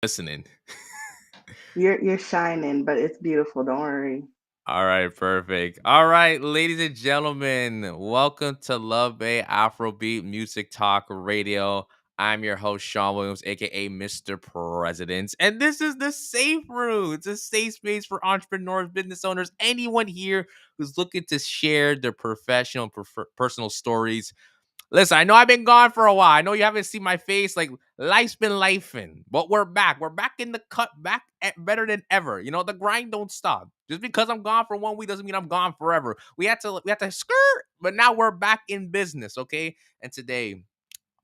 Listening. You're shining, but it's beautiful. Don't worry. All right, perfect. All right, ladies and gentlemen, welcome to Love Bay Afrobeat Music Talk Radio. I'm your host, Sean Williams, aka Mr. President, and this is the Safe Room. It's a safe space for entrepreneurs, business owners, anyone here who's looking to share their professional, personal stories. Listen, I know I've been gone for a while. I know you haven't seen my face. Like life's been lifing, but we're back. We're back in the cut, back at better than ever. You know, the grind don't stop. Just because I'm gone for 1 week doesn't mean I'm gone forever. We had to skirt, but now we're back in business. Okay, and today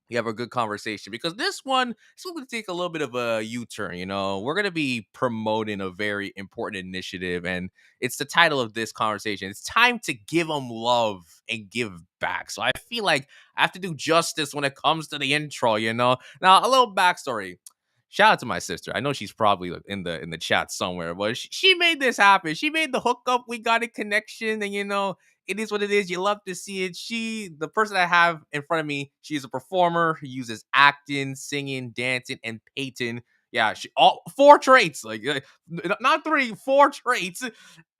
we have a good conversation because this one going to take a little bit of a U-turn. We're going to be promoting a very important initiative, and it's the title of this conversation. It's time to give them love and give back. So I feel like I have to do justice when it comes to the intro. Now a little backstory. Shout out to my sister. I know she's probably in the chat somewhere, but she made this happen. She made the hookup. We got a connection, and it is what it is. You love to see it. The person I have in front of me, she's a performer who uses acting, singing, dancing, and painting. Yeah, all four traits, not three, four traits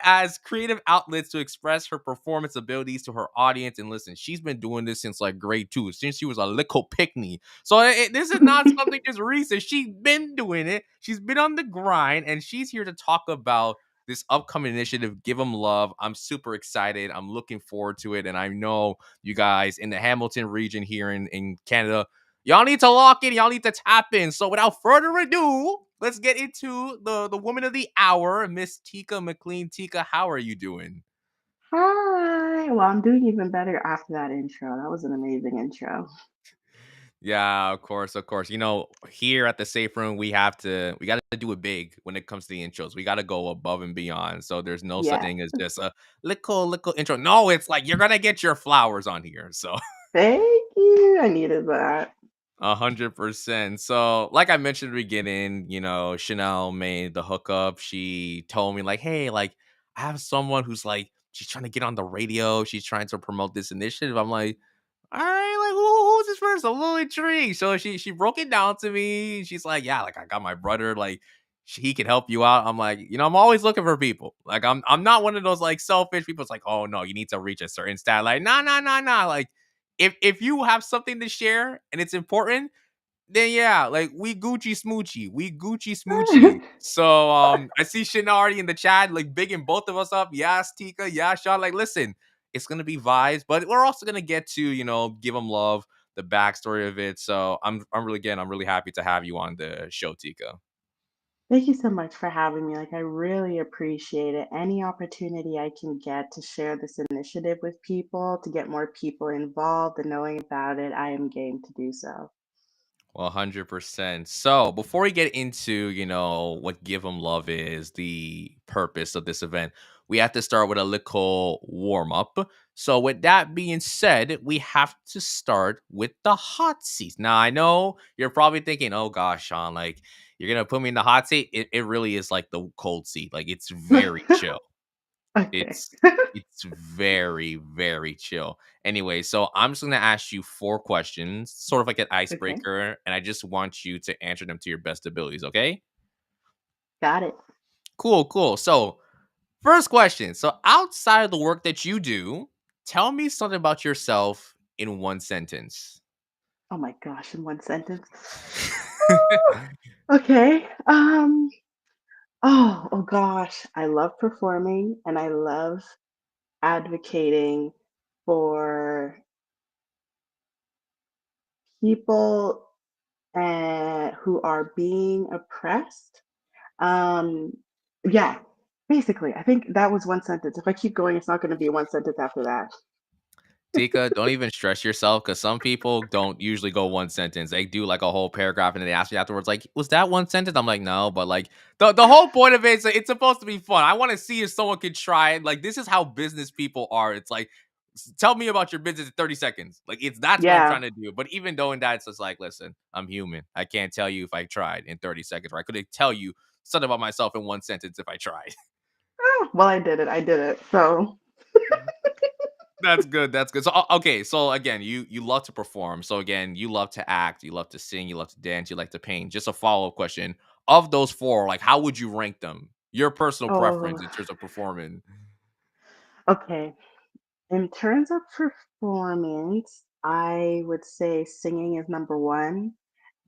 as creative outlets to express her performance abilities to her audience. And listen, she's been doing this since like grade two, since she was a little pickney. So this is not something just recent. She's been doing it. She's been on the grind, and she's here to talk about this upcoming initiative, Give Them Love. I'm super excited. I'm looking forward to it. And I know you guys in the Hamilton region here in Canada, y'all need to lock in. Y'all need to tap in. So without further ado, let's get into the woman of the hour, Miss Tika McLean. Tika, how are you doing? Hi. Well, I'm doing even better after that intro. That was an amazing intro. Yeah, of course, of course. Here at the Safe Room, we got to do it big when it comes to the intros. We got to go above and beyond. So there's no such Yeah. thing as just a little intro. No, it's like you're gonna get your flowers on here. So Thank you. I needed that. 100%. So, like I mentioned at the beginning, Chanel made the hookup. She told me, like, hey, like, I have someone who's like, she's trying to get on the radio. She's trying to promote this initiative. I'm like, all right, like, who's this person? I'm a little intrigued. So she broke it down to me. She's like, yeah, like, I got my brother, like, he can help you out. I'm like, I'm always looking for people. Like, I'm not one of those like selfish people. It's like, oh no, you need to reach a certain stat. Like, nah, nah, nah, nah. Like, if you have something to share and it's important, then yeah, like we Gucci smoochy. We Gucci smoochy. So I see Shinari in the chat, like bigging both of us up. Yes, Tika, yeah, Sean. Like, listen, it's gonna be vibes, but we're also gonna get to, give them love, the backstory of it. So I'm really happy to have you on the show, Tika. Thank you so much for having me. Like, I really appreciate it. Any opportunity I can get to share this initiative with people, to get more people involved and knowing about it, I am game to do so. 100%. So, before we get into, what Give 'em Love is, the purpose of this event, we have to start with a little warm up. So, with that being said, we have to start with the hot seat. Now, I know you're probably thinking, oh gosh, Sean, like, you're going to put me in the hot seat. It really is like the cold seat. Like, it's very chill. Okay. It's it's very, very chill. Anyway, so I'm just gonna ask you 4 questions, sort of like an Okay. icebreaker, and I just want you to answer them to your best abilities, okay? Got it. Cool, cool. So, first question. So, outside of the work that you do, tell me something about yourself in one sentence. Oh my gosh, in one sentence. Okay. Oh gosh, I love performing and I love advocating for people who are being oppressed. Um, yeah, basically, I think that was one sentence. If I keep going, it's not going to be one sentence after that. Tika, don't even stress yourself because some people don't usually go one sentence. They do like a whole paragraph and then they ask me afterwards, like, was that one sentence? I'm like, no, but like the whole point of it is it's supposed to be fun. I want to see if someone can try it. Like, this is how business people are. It's like, tell me about your business in 30 seconds. Like, that's what I'm Yeah. trying to do. But even though in that, it's just like, listen, I'm human. I can't tell you if I tried in 30 seconds, or I couldn't tell you something about myself in one sentence if I tried. Well, I did it. I did it. So, That's good. That's good. So okay. So again, you love to perform. So again, you love to act. You love to sing. You love to dance. You like to paint. Just a follow up question: of those four, like how would you rank them? Your personal Oh, preference in terms of performing. okay. In terms of performance, I would say singing is number one,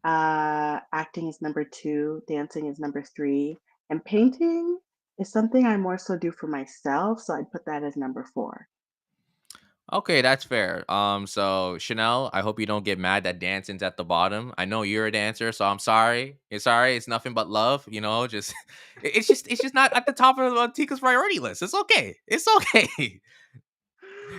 acting is number two, dancing is number three, and painting is something I more so do for myself. So I'd put that as number four. Okay, that's fair. So Chanel, I hope you don't get mad that dancing's at the bottom. I know you're a dancer, so I'm sorry. It's sorry. It's nothing but love. Just it's just not at the top of Tika's priority list. It's okay. It's okay.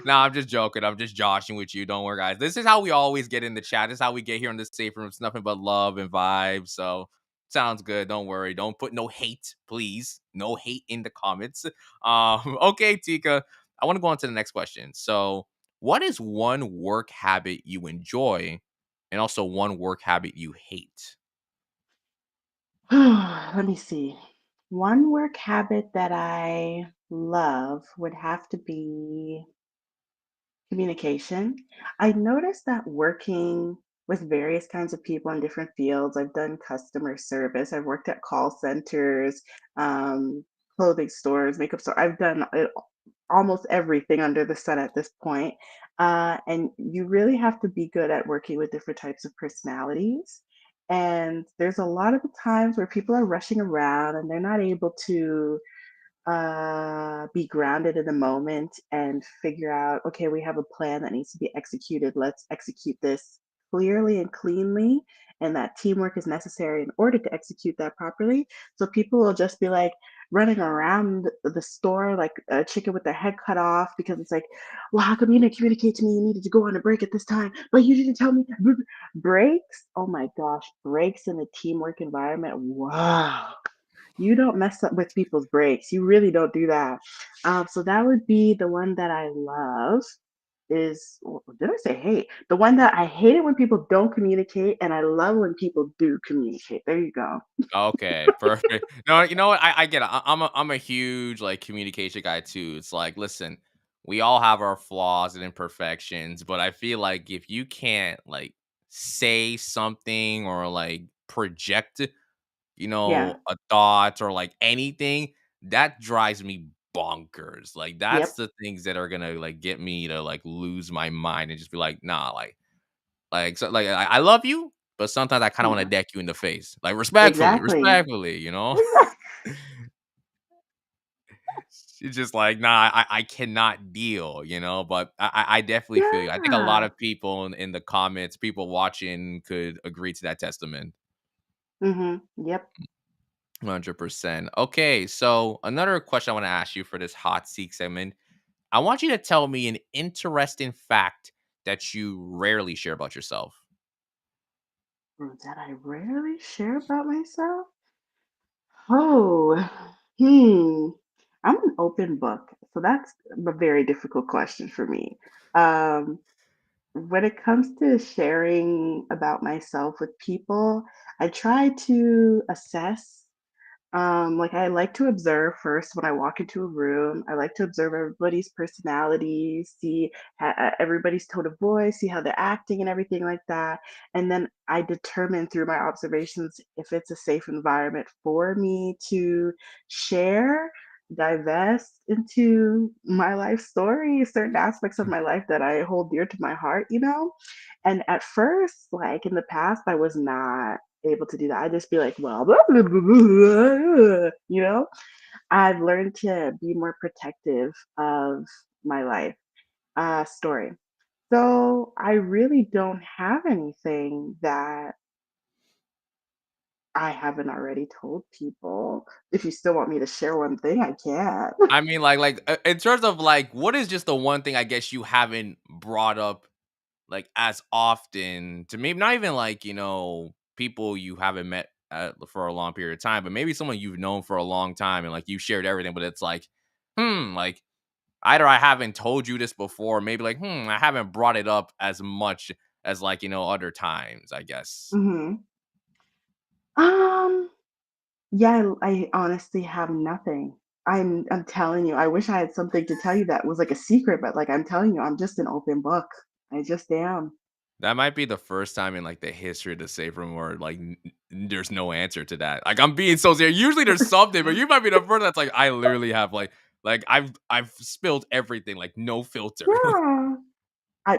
No, I'm just joking. I'm just joshing with you. Don't worry, guys. This is how we always get in the chat. This is how we get here in the safe room. It's nothing but love and vibes. So sounds good. Don't worry. Don't put no hate, please. No hate in the comments. Okay, Tika. I want to go on to the next question. So, what is one work habit you enjoy, and also one work habit you hate? Let me see. One work habit that I love would have to be communication. I noticed that working with various kinds of people in different fields, I've done customer service, I've worked at call centers, um, clothing stores, makeup store. I've done it, almost everything under the sun at this point. And you really have to be good at working with different types of personalities. And there's a lot of the times where people are rushing around and they're not able to be grounded in the moment and figure out, okay, we have a plan that needs to be executed. Let's execute this clearly and cleanly. And that teamwork is necessary in order to execute that properly. So people will just be like running around the store like a chicken with their head cut off because it's like, well, how come you didn't communicate to me you needed to go on a break at this time, but you didn't tell me? Breaks? Oh my gosh, breaks in a teamwork environment. Wow, you don't mess up with people's breaks. You really don't do that. So that would be the one that I love. Did I say hate? The one that I hate it when people don't communicate, and I love when people do communicate. There you go. Okay, perfect. No, you know what? I get it. I'm a huge like communication guy too. It's like, listen, we all have our flaws and imperfections, but I feel like if you can't like say something or like project, Yeah. a thought or like anything, that drives me bonkers. Like that's Yep. the things that are gonna like get me to like lose my mind and just be like, nah, like, so, like, I love you, but sometimes I kinda wanna Yeah. deck you in the face, like, respectfully, Exactly. respectfully, you know? She's just like, "Nah, I cannot deal," but I definitely feel you. I think a lot Yeah. of people in the comments, people watching could agree to that testament. Yep. 100%. Okay, so another question I wanna ask you for this hot seat segment, I want you to tell me an interesting fact that you rarely share about yourself. That I rarely share about myself. Oh, hmm. I'm an open book, so that's a very difficult question for me. Um, when it comes to sharing about myself with people, I try to assess like I like to observe first when I walk into a room. I like to observe everybody's personality, see everybody's tone of voice, see how they're acting and everything like that. And then I determine through my observations if it's a safe environment for me to share, divest into my life story, certain aspects of my life that I hold dear to my heart. And at first, like in the past, I was not able to do that. I'd just be like, well, blah, blah, blah, blah. I've learned to be more protective of my life story. So I really don't have anything that I haven't already told people. If you still want me to share one thing, I can. I mean, in terms of, like, what is just the one thing I guess you haven't brought up, like, as often to maybe not even, like, people you haven't met, for a long period of time, but maybe someone you've known for a long time and, like, you shared everything, but it's like, like, either I haven't told you this before, maybe, like, I haven't brought it up as much as, like, other times, I guess. hmm Um, Yeah, I honestly have nothing. I'm telling you, I wish I had something to tell you that was like a secret, but like I'm telling you, I'm just an open book. I just am. That might be the first time in, like, the history of the safe room where, like, there's no answer to that. Like, I'm being so serious. Usually there's something, but you might be the first that's like, I literally have, like, I've spilled everything, like, no filter. Yeah.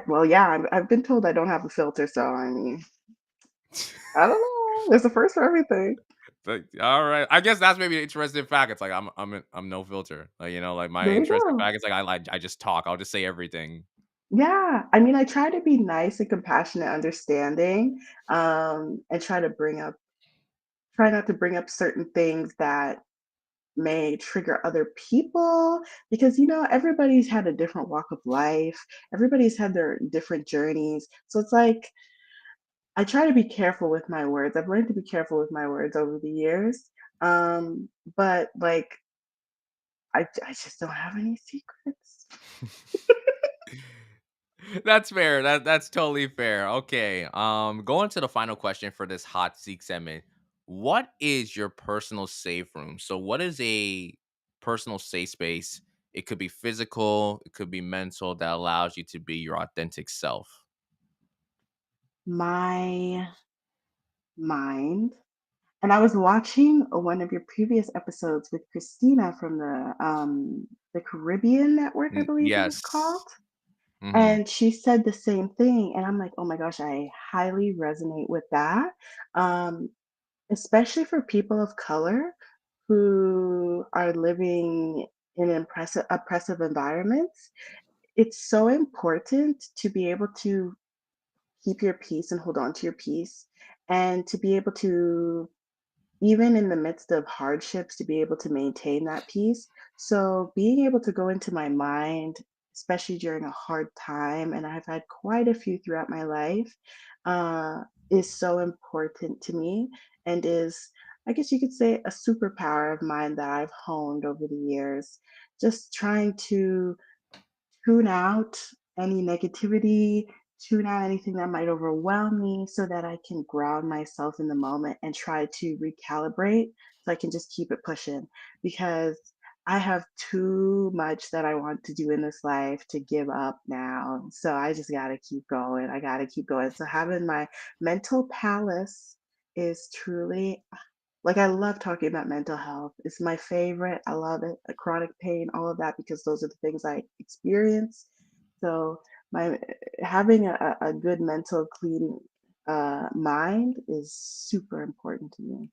Well, yeah, I've been told I don't have a filter, so I mean, I don't know. There's a first for everything. Like, alright. I guess that's maybe an interesting fact. It's like, I'm no filter. Like, like, my There you interesting go. fact is, like, I just talk. I'll just say everything. Yeah, I mean, I try to be nice and compassionate, understanding, and try not to bring up certain things that may trigger other people because everybody's had a different walk of life. Everybody's had their different journeys. So it's like I try to be careful with my words. I've learned to be careful with my words over the years. But like I just don't have any secrets. That's fair. That's totally fair. Okay. Going to the final question for this hot seek segment. What is your personal safe room? So what is a personal safe space? It could be physical, it could be mental that allows you to be your authentic self. My mind. And I was watching one of your previous episodes with Christina from the Caribbean Network, I believe it was called. Yes. Hmm. And she said the same thing. And I'm like, oh my gosh, I highly resonate with that. Um, Especially for people of color who are living in oppressive environments. It's so important to be able to keep your peace and hold on to your peace and to be able to even in the midst of hardships to be able to maintain that peace. So being able to go into my mind, especially during a hard time, and I've had quite a few throughout my life, is so important to me and is, I guess you could say, a superpower of mine that I've honed over the years. Just trying to tune out any negativity, tune out anything that might overwhelm me so that I can ground myself in the moment and try to recalibrate so I can just keep it pushing because I have too much that I want to do in this life to give up now. So I just got to keep going. I got to keep going. So having my mental palace is truly like, I love talking about mental health. It's my favorite. I love it. Chronic pain, all of that, because those are the things I experience. So, my having a good mental, clean mind is super important to me.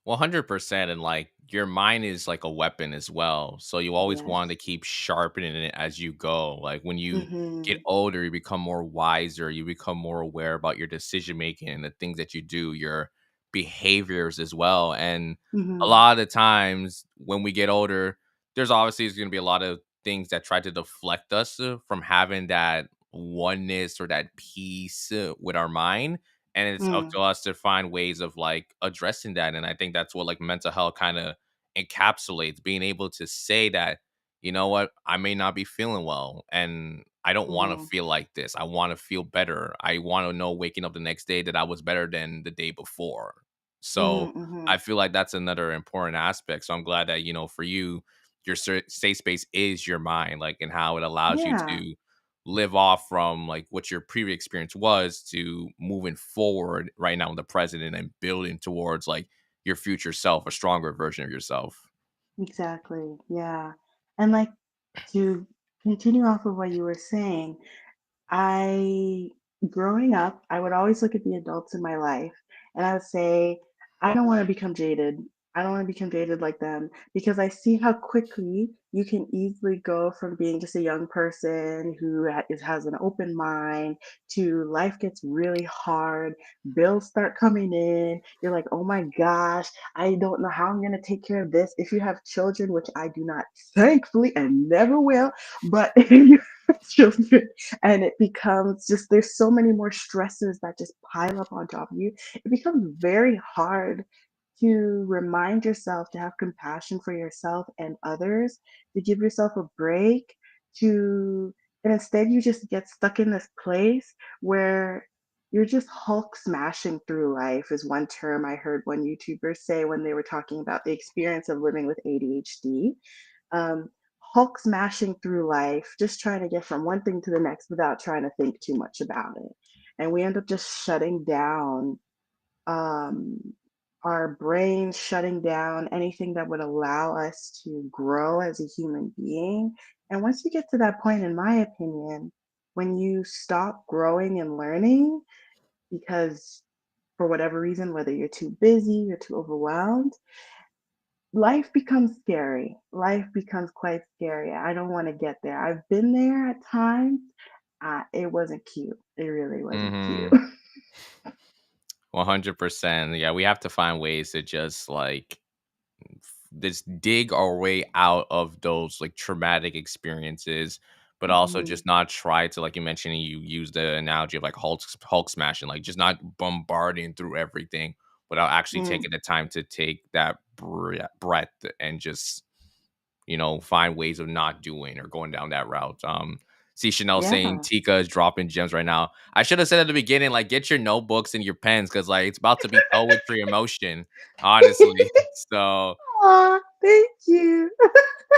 100%. And like your mind is like a weapon as well. So you always want to Yes. keep sharpening it as you go. Like when you get Mhm. older, you become more wiser, you become more aware about your decision making and the things that you do, your behaviors as well. And a Mhm. lot of the times when we get older, there's obviously going to be a lot of things that try to deflect us from having that oneness or that peace with our mind, and it's up Mm. to us to find ways of like addressing that. And I think that's what like mental health kind of encapsulates, being able to say that, you know what, I may not be feeling well and I don't want to Mhm. feel like this. I want to feel better. I want to know waking up the next day that I was better than the day before. So Mhm. Mhm. I feel like that's another important aspect. So I'm glad that, for you, your safe space is your mind, like, and how it allows you Yeah. to live off from like what your previous experience was to moving forward right now in the present and building towards like your future self, a stronger version of yourself. Exactly. Yeah. And like to continue off of what you were saying, I growing up, I would always look at the adults in my life and I would say, I don't want to become jaded. I don't want to become jaded like them because I see how quickly you can easily go from being just a young person who has an open mind to life gets really hard. Bills start coming in. You're like, oh my gosh, I don't know how I'm going to take care of this. If you have children, which I do not, thankfully, and never will, but if you have children, and it becomes just there's so many more stresses that just pile up on top of you. It becomes very hard to remind yourself to have compassion for yourself and others, to give yourself a break, to and instead you just get stuck in this place where you're just Hulk smashing through life is one term I heard one YouTuber say when they were talking about the experience of living with ADHD. um, Hulk smashing through life, just trying to get from one thing to the next without trying to think too much about it. and we end up just shutting down, um, our brains, shutting down anything that would allow us to grow as a human being. And once you get to that point, in my opinion, when you stop growing and learning because for whatever reason, whether you're too busy, you're too overwhelmed, life becomes scary. Life becomes quite scary. I don't want to get there. I've been there at times. It wasn't cute. It really wasn't cute. Mhm. 100%. Yeah, we have to find ways to just like this dig our way out of those like traumatic experiences, but also Mhm. just not try to, like you mentioned, you use the analogy of like Hulk smashing, like just not bombarding through everything without actually Mm, taking the time to take that breath and just find ways of not doing or going down that route. See Chanel saying yeah. Tika is dropping gems right now. I should have said at the beginning, like, get your notebooks and your pens because like it's about to be poetry emotion, honestly. So Aw, thank you.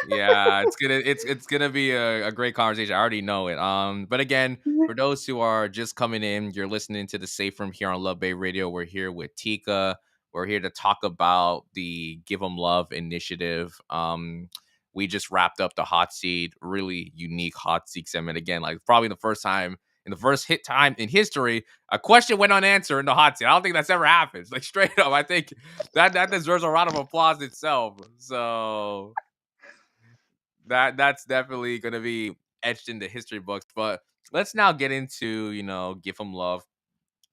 yeah, it's gonna be a great conversation. I already know it. But again, for those who are just coming in, you're listening to the Safe Room here on Love Bay Radio. We're here with Tika. We're here to talk about the Give 'em Love initiative. We just wrapped up the hot seat, really unique hot seat segment. Again, like probably the first time in the first hit time in history, a question went unanswered in the hot seat. I don't think that's ever happened. Like straight up, I think that deserves a round of applause itself. So that's definitely gonna be etched in the history books. But let's now get into, give them love.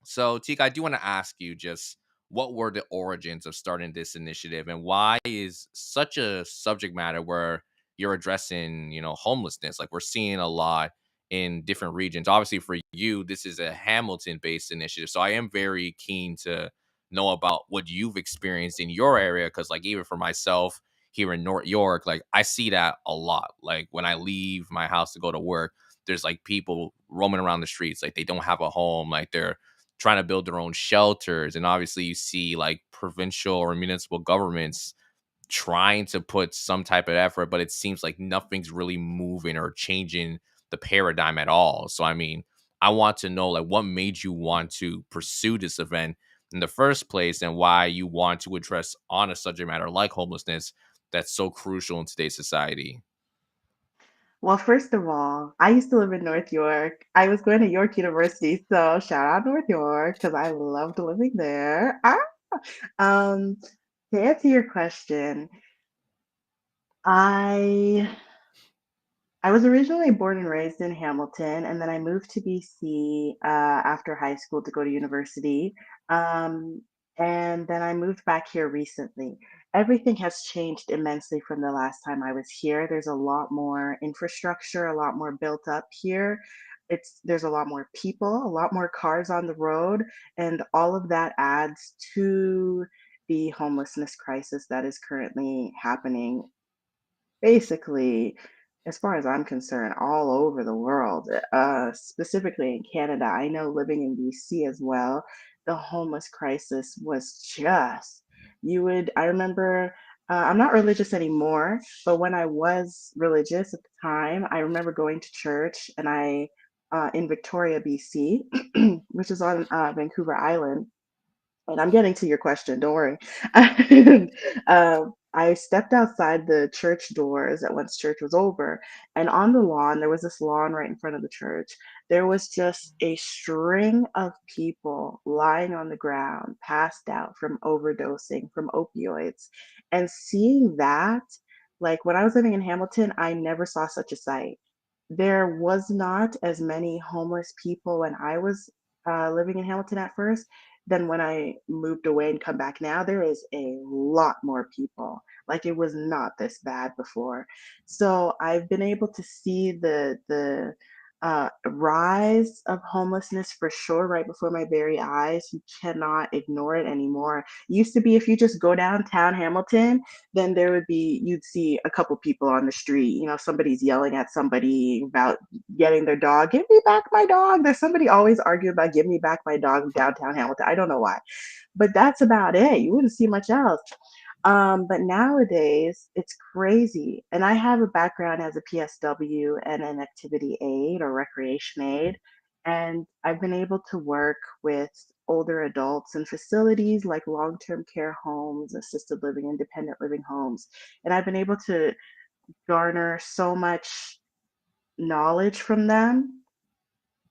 So, Tika, I do want to ask you just what were the origins of starting this initiative and why is such a subject matter where you're addressing, homelessness? Like we're seeing a lot in different regions. Obviously, for you, this is a Hamilton based initiative. So I am very keen to know about what you've experienced in your area. Cause like even for myself here in North York, like I see that a lot. Like when I leave my house to go to work, there's like people roaming around the streets, like they don't have a home, like they're trying to build their own shelters. And obviously, you see like provincial or municipal governments trying to put some type of effort, but it seems like nothing's really moving or changing the paradigm at all. So, I mean, I want to know like what made you want to pursue this event in the first place and why you want to address on a subject matter like homelessness that's so crucial in today's society. Well, first of all, I used to live in North York. I was going to York University, so shout out North York because I loved living there. Um, to answer your question, I I was originally born and raised in Hamilton, and then I moved to BC after high school to go to university. Um, and then I moved back here recently. Everything has changed immensely from the last time I was here. There's a lot more infrastructure, a lot more built up here. There's a lot more people, a lot more cars on the road, and all of that adds to the homelessness crisis that is currently happening basically, as far as I'm concerned, all over the world, specifically in Canada. I know living in BC as well, the homeless crisis was just, I remember, I'm not religious anymore, but when I was religious at the time, I remember going to church and in Victoria, BC, which is on Vancouver Island, and I'm getting to your question, don't worry. And, I stepped outside the church doors at once church was over, and on the lawn, there was this lawn right in front of the church. There was just a string of people lying on the ground, passed out from overdosing from opioids. And seeing that, like when I was living in Hamilton, I never saw such a sight. There was not as many homeless people when I was living in Hamilton at first than when I moved away and come back now. There is a lot more people. Like it was not this bad before. So I've been able to see the rise of homelessness for sure right before my very eyes. You cannot ignore it anymore. Used to be if you just go downtown Hamilton, then you'd see a couple people on the street. Somebody's yelling at somebody about getting their dog. Give me back my dog. There's somebody always arguing about give me back my dog in downtown Hamilton. I don't know why, but that's about it. You wouldn't see much else. But nowadays, it's crazy. And I have a background as a PSW and an activity aide or recreation aide. And I've been able to work with older adults in facilities like long term care homes, assisted living, independent living homes. And I've been able to garner so much knowledge from them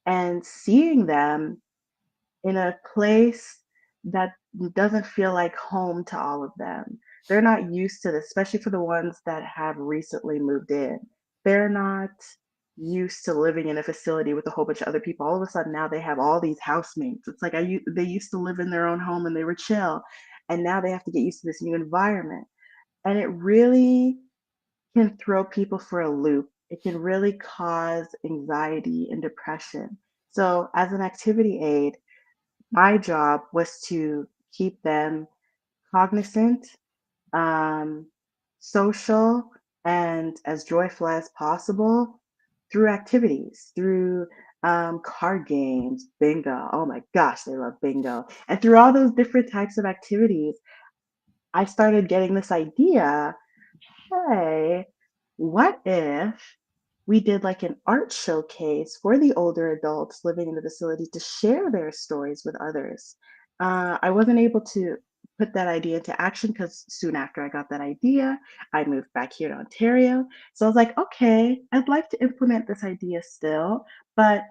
and seeing them in a place that doesn't feel like home to all of them. They're not used to this, especially for the ones that have recently moved in. They're not used to living in a facility with a whole bunch of other people. All of a sudden now they have all these housemates. It's like they used to live in their own home and they were chill, and now they have to get used to this new environment. And it really can throw people for a loop. It can really cause anxiety and depression. So, as an activity aid, my job was to keep them cognizant, um, social, and as joyful as possible through activities, through card games, bingo. Oh my gosh, they love bingo. And through all those different types of activities, I started getting this idea, hey, what if we did like an art showcase for the older adults living in the facility to share their stories with others? I wasn't able to put that idea into action because soon after I got that idea, I moved back here to Ontario. So I was like, okay, I'd like to implement this idea still, but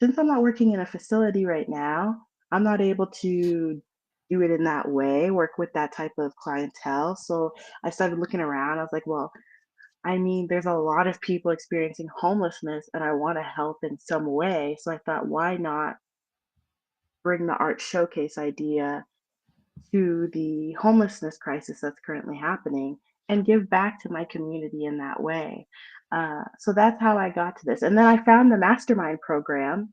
since I'm not working in a facility right now, I'm not able to do it in that way, work with that type of clientele. So I started looking around. I was like, well, I mean, there's a lot of people experiencing homelessness and I want to help in some way. So I thought, why not bring the art showcase idea to the homelessness crisis that's currently happening and give back to my community in that way. So that's how I got to this. And then I found the mastermind program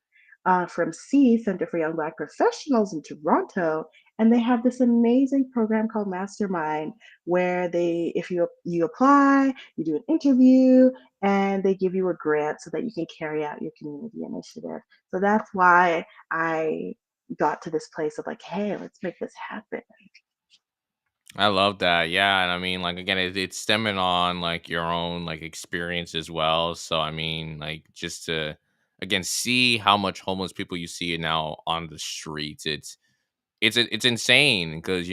from Center for Young Black Professionals in Toronto. And they have this amazing program called Mastermind, where if you apply, you do an interview, and they give you a grant so that you can carry out your community initiative. So that's why I got to this place of like, hey, let's make this happen. I love that. Yeah, and I mean, like again, it's stemming on like your own like experience as well. So I mean, like just to again see how much homeless people you see now on the streets. It's insane because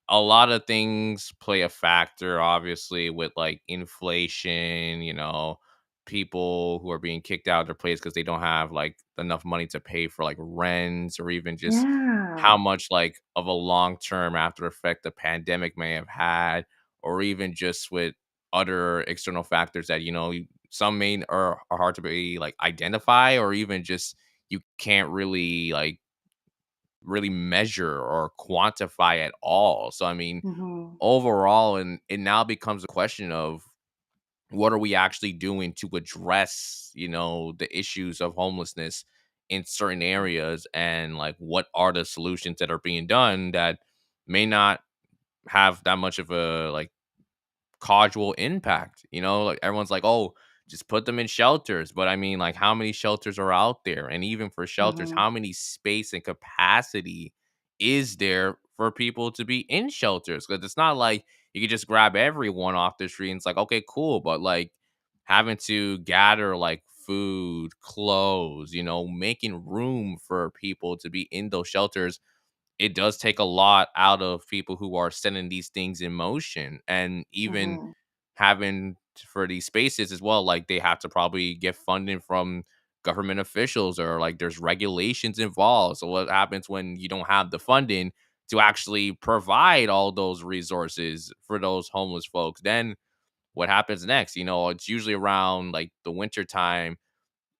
a lot of things play a factor, obviously, with like inflation, people who are being kicked out of their place because they don't have like enough money to pay for like rents or even just Yeah. how much like of a long term after effect the pandemic may have had, or even just with other external factors that, some may are hard to be like identify, or even just you can't really measure or quantify at all. So I mean, Mhm. overall, and it now becomes a question of what are we actually doing to address, the issues of homelessness in certain areas, and like what are the solutions that are being done that may not have that much of a like causal impact. Like everyone's like, oh, just put them in shelters. But I mean, like, how many shelters are out there? And even for shelters, Mhm. how many space and capacity is there for people to be in shelters? Because it's not like you could just grab everyone off the street and it's like, okay, cool. But like having to gather like food, clothes, making room for people to be in those shelters, it does take a lot out of people who are setting these things in motion. And even Mhm. having for these spaces as well, like they have to probably get funding from government officials, or like there's regulations involved. So what happens when you don't have the funding to actually provide all those resources for those homeless folks? Then what happens next? It's usually around like the winter time.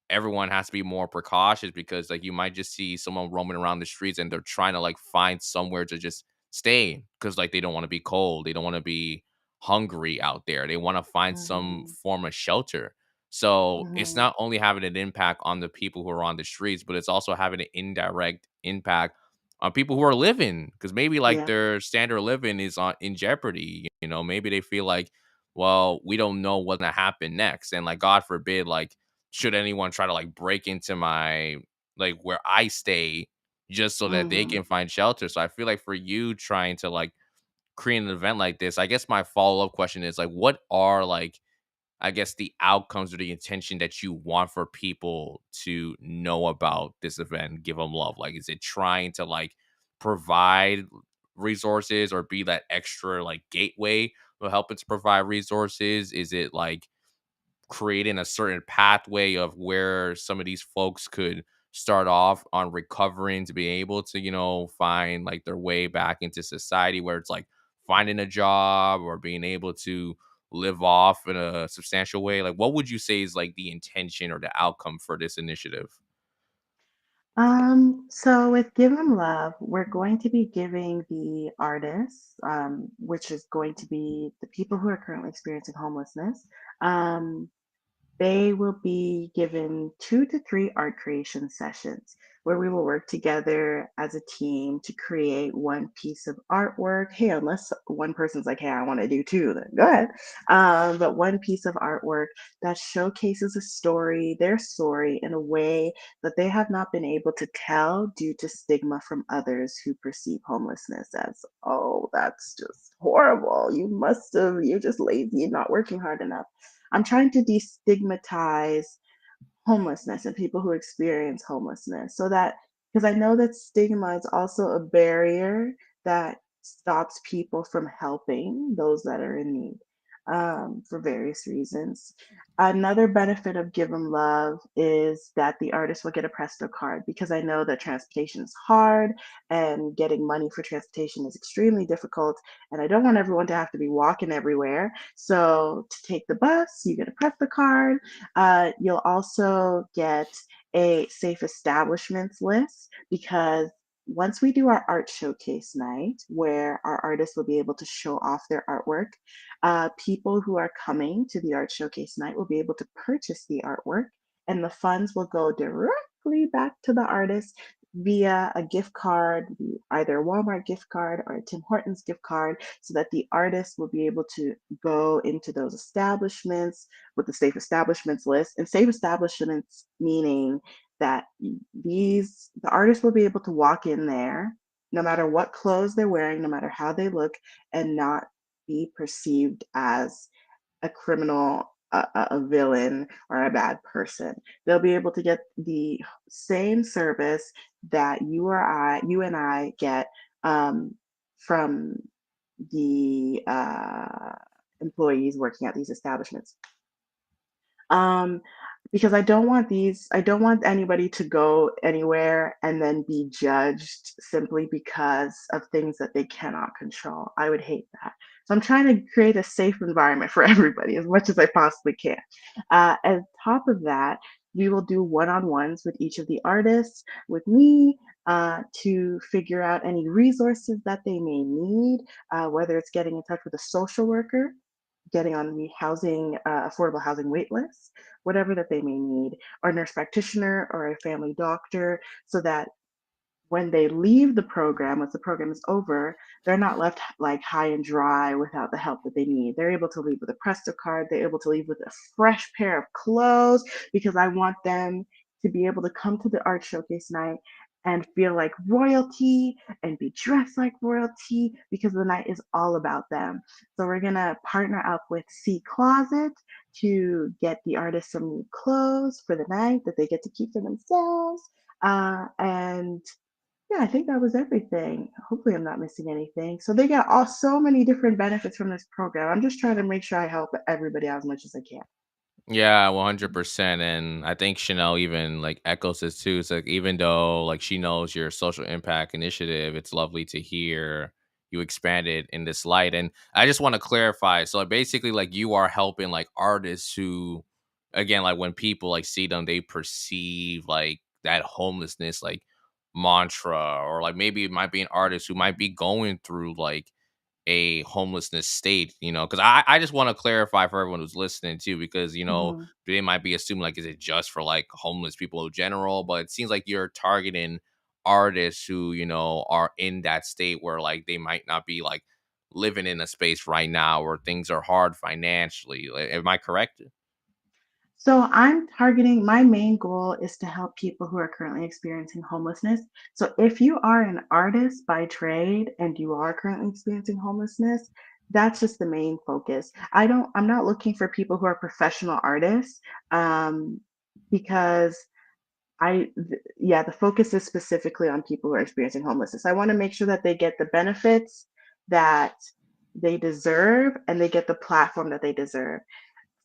Everyone has to be more precautious because like you might just see someone roaming around the streets and they're trying to like find somewhere to just stay because like they don't want to be cold, they don't want to be hungry out there, they want to find some Mhm. form of shelter. So it's Mhm. not only having an impact on the people who are on the streets, but it's also having an indirect impact on people who are living, because maybe like Yeah. their standard of living is on in jeopardy. Maybe they feel like, well, we don't know what's gonna happen next, and like god forbid, like should anyone try to like break into my like where I stay just so that they Mhm. can find shelter. So I feel like for you trying to like create an event like this, I guess my follow-up question is like what are like I guess, the outcomes or the intention that you want for people to know about this event, Give Them Love? Like, is it trying to like provide resources or be that extra like gateway for helping to provide resources? Is it like creating a certain pathway of where some of these folks could start off on recovering to be able to, find like their way back into society, where it's like finding a job or being able to live off in a substantial way? Like, what would you say is like the intention or the outcome for this initiative? So with Give 'em Love, we're going to be giving the artists, which is going to be the people who are currently experiencing homelessness, um, they will be given 2 to 3 art creation sessions where we will work together as a team to create one piece of artwork. Hey, unless one person's like, hey, I want to do two, then go ahead. But one piece of artwork that showcases a story, their story, in a way that they have not been able to tell due to stigma from others who perceive homelessness as, oh, that's just horrible. You're just lazy and not working hard enough. I'm trying to destigmatize homelessness and people who experience homelessness so that, because I know that stigma is also a barrier that stops people from helping those that are in need, for various reasons. Another benefit of Give 'em Love is that the artist will get a Presto card, because I know that transportation is hard and getting money for transportation is extremely difficult. And I don't want everyone to have to be walking everywhere. So to take the bus, you get a Presto card. You'll also get a safe establishments list, because once we do our art showcase night, where our artists will be able to show off their artwork, people who are coming to the art showcase night will be able to purchase the artwork, and the funds will go directly back to the artist via a gift card, either a Walmart gift card or a Tim Hortons gift card, so that the artist will be able to go into those establishments with the safe establishments list. And safe establishments meaning that the artists will be able to walk in there no matter what clothes they're wearing, no matter how they look, and not be perceived as a criminal, a villain, or a bad person. They'll be able to get the same service that you and I get, from the employees working at these establishments. Um, because I don't want anybody to go anywhere and then be judged simply because of things that they cannot control. I would hate that. So I'm trying to create a safe environment for everybody as much as I possibly can. On top of that, we will do one-on-ones with each of the artists, with me, to figure out any resources that they may need, whether it's getting in touch with a social worker, getting on the affordable housing wait list, whatever that they may need, or a nurse practitioner or a family doctor, so that when they leave the program, once the program is over, they're not left like high and dry without the help that they need. They're able to leave with a Presto card. They're able to leave with a fresh pair of clothes, because I want them to be able to come to the art showcase night and feel like royalty and be dressed like royalty, because the night is all about them. So we're gonna partner up with C Closet to get the artists some new clothes for the night that they get to keep for themselves. And yeah, I think that was everything. Hopefully, I'm not missing anything. So they got so many different benefits from this program. I'm just trying to make sure I help everybody out as much as I can. Yeah, 100%. And I think Chanel even like echoes this too. It's like, even though like she knows your social impact initiative, it's lovely to hear you expanded in this light. And I just want to clarify. So like, basically, like, you are helping like artists who, again, like when people like see them, they perceive like that homelessness like mantra, or like maybe it might be an artist who might be going through like a homelessness state, because I just want to clarify for everyone who's listening too, because Mhm. they might be assuming like, is it just for like homeless people in general? But it seems like you're targeting artists who are in that state where like they might not be like living in a space right now where things are hard financially. Like, am I correct? So I'm targeting, my main goal is to help people who are currently experiencing homelessness. So if you are an artist by trade and you are currently experiencing homelessness, that's just the main focus. I'm not looking for people who are professional artists, um, because yeah, the focus is specifically on people who are experiencing homelessness. I want to make sure that they get the benefits that they deserve and they get the platform that they deserve.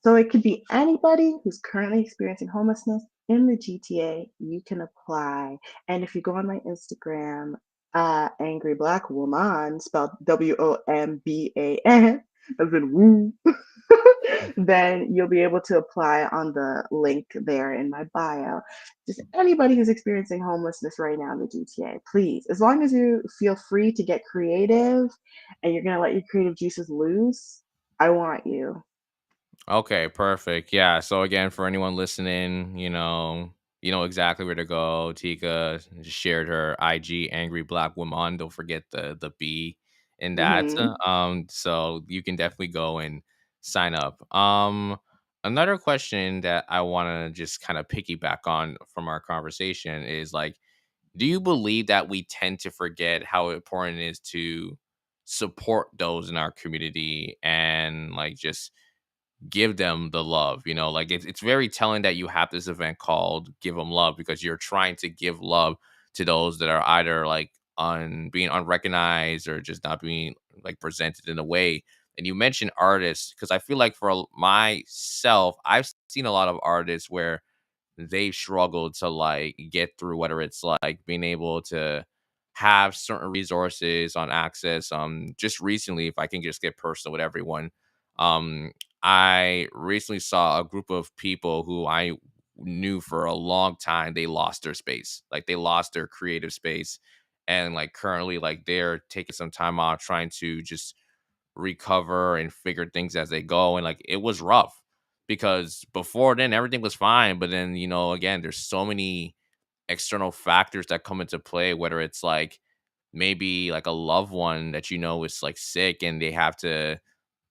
So it could be anybody who's currently experiencing homelessness in the GTA. You can apply. And if you go on my Instagram, Angry Black Woman, spelled WOMBAN, as in woo, then you'll be able to apply on the link there in my bio. Just anybody who's experiencing homelessness right now in the GTA, please, as long as you feel free to get creative and you're going to let your creative juices loose, I want you. Okay, perfect. Yeah. So again, for anyone listening, you know exactly where to go. Tika just shared her IG Angry Black Woman. Don't forget the B in that. Hmm. So you can definitely go and sign up. Another question that I want to just kind of piggyback on from our conversation is like, do you believe that we tend to forget how important it is to support those in our community and like just give them the love, like it's very telling that you have this event called Give Them Love because you're trying to give love to those that are either like on being unrecognized or just not being like presented in a way. And you mentioned artists because I feel like for myself, I've seen a lot of artists where they've struggled to like get through, whether it's like being able to have certain resources on access. Just recently, if I can just get personal with everyone, um I recently saw a group of people who I knew for a long time. They lost their space, like they lost their creative space, and like currently like they're taking some time off trying to just recover and figure things as they go. And like it was rough because before then everything was fine, but then again there's so many external factors that come into play, whether it's like maybe like a loved one that is like sick and they have to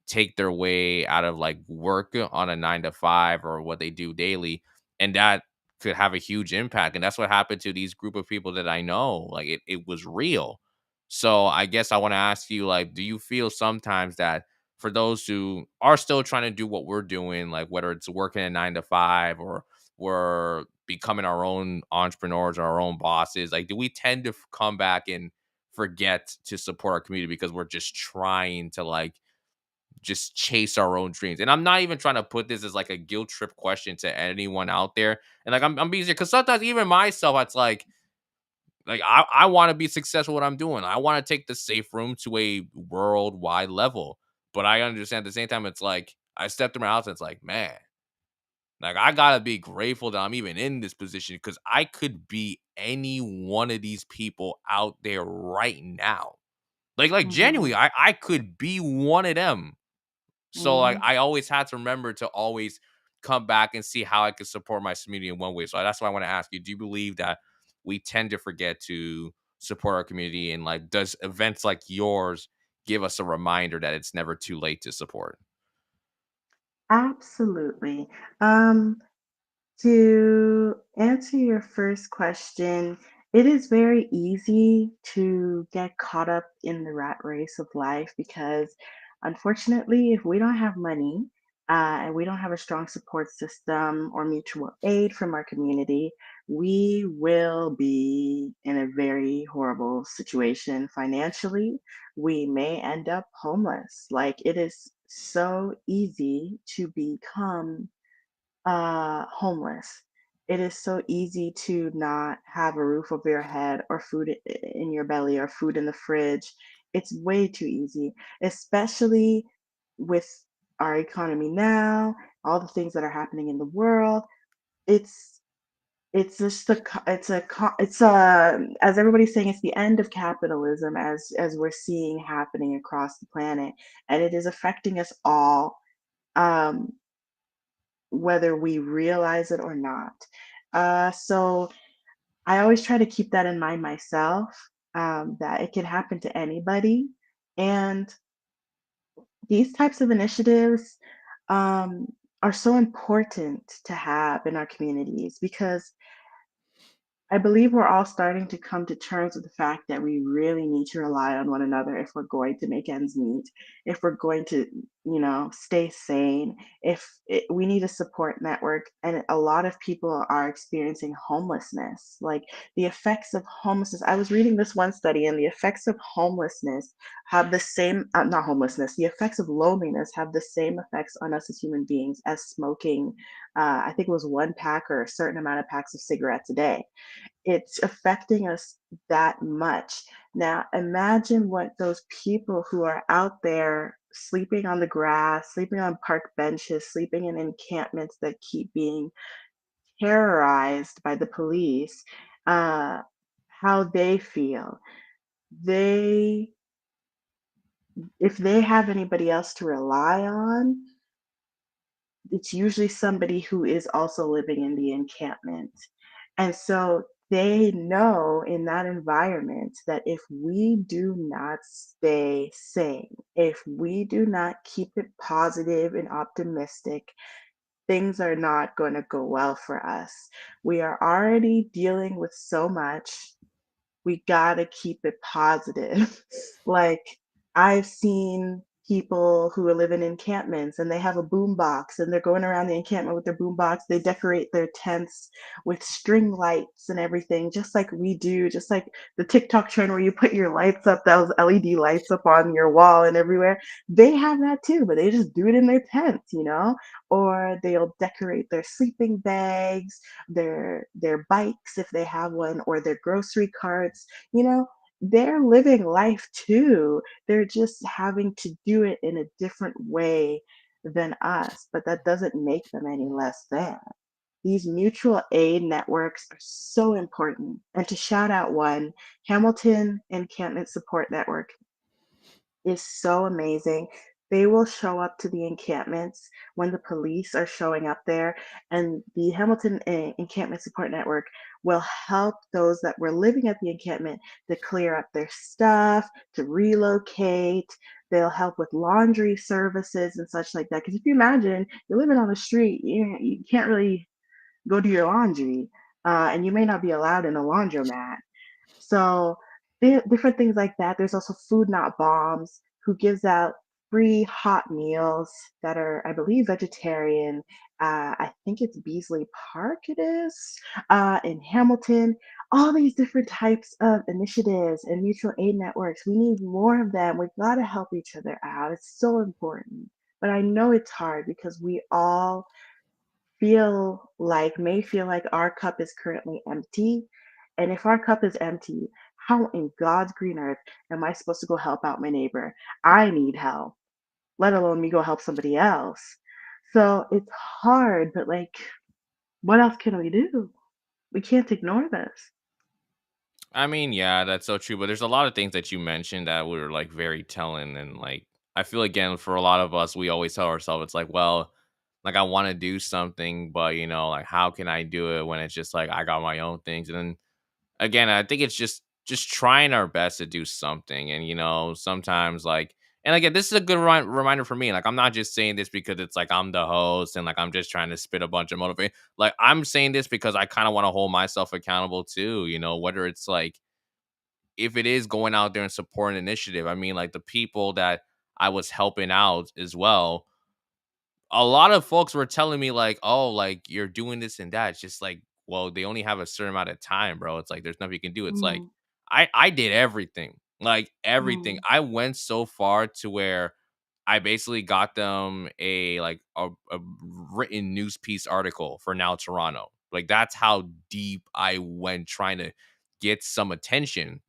take their way out of like work on a 9 to 5 or what they do daily. And that could have a huge impact. And that's what happened to these group of people that I know. Like it was real. So I guess I want to ask you, like, do you feel sometimes that for those who are still trying to do what we're doing, like whether it's working a 9 to 5 or we're becoming our own entrepreneurs or our own bosses, like do we tend to come back and forget to support our community because we're just trying to like just chase our own dreams? And I'm not even trying to put this as like a guilt trip question to anyone out there. And like I'm being serious because sometimes even myself, it's like I want to be successful what I'm doing. I want to take the safe room to a worldwide level. But I understand at the same time, it's like I stepped through my house and it's like, man, like I gotta be grateful that I'm even in this position because I could be any one of these people out there right now. Like Hmm. genuinely, I could be one of them. So like Hmm. I always had to remember to always come back and see how I could support my community in one way. So that's why I want to ask you, do you believe that we tend to forget to support our community, and like does events like yours give us a reminder that it's never too late to support? Absolutely. Um, To answer your first question, it is very easy to get caught up in the rat race of life because, unfortunately, if we don't have money and we don't have a strong support system or mutual aid from our community, we will be in a very horrible situation financially. We may end up homeless. Like, it is so easy to become homeless. It is so easy to not have a roof over your head or food in your belly or food in the fridge. It's way too easy, especially with our economy now, all the things that are happening in the world. It's it's just it's as everybody's saying, it's the end of capitalism as we're seeing happening across the planet, and it is affecting us all. Um, Whether we realize it or not. So I always try to keep that in mind myself, that it can happen to anybody. And these types of initiatives um, are so important to have in our communities because I believe we're all starting to come to terms with the fact that we really need to rely on one another if we're going to make ends meet, if we're going to, stay sane, we need a support network. And a lot of people are experiencing homelessness. Like the effects of homelessness. I was reading this one study, and the effects of homelessness have the same, not homelessness, the effects of loneliness have the same effects on us as human beings as smoking. I think it was one pack or a certain amount of packs of cigarettes a day. It's affecting us that much. Now, imagine what those people who are out there sleeping on the grass, sleeping on park benches, sleeping in encampments that keep being terrorized by the police, uh, how they feel. They, if they have anybody else to rely on, it's usually somebody who is also living in the encampment. And so they know in that environment that if we do not stay sane, if we do not keep it positive and optimistic, things are not going to go well for us. We are already dealing with so much, we gotta keep it positive. Like, I've seen people who are living in encampments and they have a boom box and they're going around the encampment with their boom box. They decorate their tents with string lights and everything, just like we do, just like the TikTok trend where you put your lights up, those LED lights up on your wall and everywhere. They have that too, but they just do it in their tents, or they'll decorate their sleeping bags, their bikes if they have one, or their grocery carts. you know they're living life too. They're just having to do it in a different way than us, but that doesn't make them any less than. These mutual aid networks are so important. And to shout out one, Hamilton Encampment Support Network is so amazing. They will show up to the encampments when the police are showing up there, and the Hamilton Encampment Support Network will help those that were living at the encampment to clear up their stuff, to relocate. They'll help with laundry services and such like that. Because if you imagine you're living on the street, you can't really go do your laundry, and you may not be allowed in a laundromat. So different things like that. There's also Food Not Bombs, who gives out free hot meals that are, I believe, vegetarian. I think it's Beasley Park, it is, in Hamilton. All these different types of initiatives and mutual aid networks. We need more of them. We've got to help each other out. It's so important. But I know it's hard because we all may feel like our cup is currently empty. And if our cup is empty, how in God's green earth am I supposed to go help out my neighbor? I need help, let alone me go help somebody else. So it's hard, but like, what else can we do? We can't ignore this. I mean, yeah, that's so true. But there's a lot of things that you mentioned that were like very telling, and like I feel again for a lot of us, we always tell ourselves it's like, well, like I want to do something, but like how can I do it when it's just like I got my own things, and then again, I think it's just trying our best to do something, and sometimes like. And again, this is a good reminder for me. Like, I'm not just saying this because it's like I'm the host and like I'm just trying to spit a bunch of motivation. Like, I'm saying this because I kind of want to hold myself accountable too. Whether it's like if it is going out there and supporting an initiative. I mean, like the people that I was helping out as well, a lot of folks were telling me like, "Oh, like you're doing this and that." It's just like, well, they only have a certain amount of time, bro. It's like there's nothing you can do. It's like Mm, I did everything, like everything. mm, I went so far to where I basically got them a written news piece article for Now Toronto. Like that's how deep I went trying to get some attention.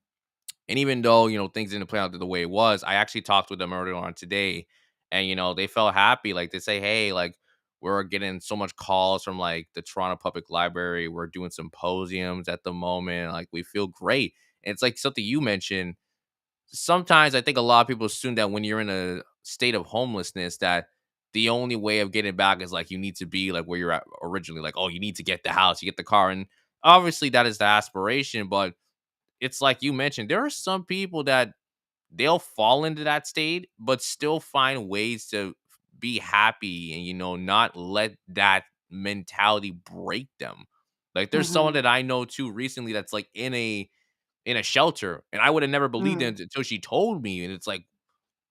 And even though, things didn't play out the way it was, I actually talked with them earlier on today and, they felt happy. Like they say, hey, like we're getting so much calls from like the Toronto Public Library. We're doing symposiums at the moment. Like we feel great. And it's like something you mentioned. Sometimes I think a lot of people assume that when you're in a state of homelessness, that the only way of getting back is like you need to be like where you're at originally. Like, oh, you need to get the house, you get the car. And obviously that is the aspiration, but it's like you mentioned, there are some people that they'll fall into that state, but still find ways to be happy and, not let that mentality break them. Like there's someone Mhm. that I know too recently that's like in a shelter, and I would have never believed Mm. it until she told me, and it's like,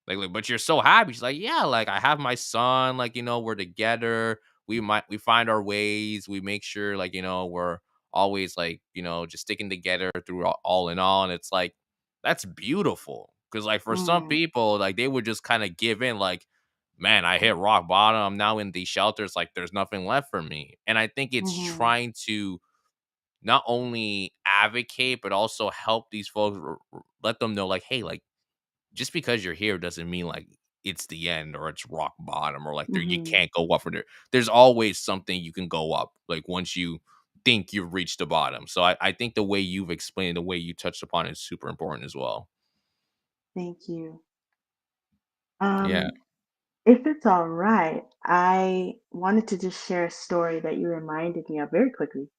"But you're so happy." She's like, "Yeah, like, I have my son, like, we're together. We find our ways. We make sure, like, we're always, like, just sticking together through all in all." And it's like, that's beautiful. Cause like for some Mm. people, like they would just kind of give in, like, man, I hit rock bottom. I'm now in these shelters. Like, there's nothing left for me. And I think it's Mhm. trying to not only advocate, but also help these folks, let them know, like, hey, like, just because you're here doesn't mean like it's the end or it's rock bottom or like there you Mhm. can't go up from there. There's always something you can go up, like once you think you've reached the bottom. So I think the way you've explained, the way you touched upon it is super important as well. Thank you. Yeah. Um, if it's all right, I wanted to just share a story that you reminded me of very quickly.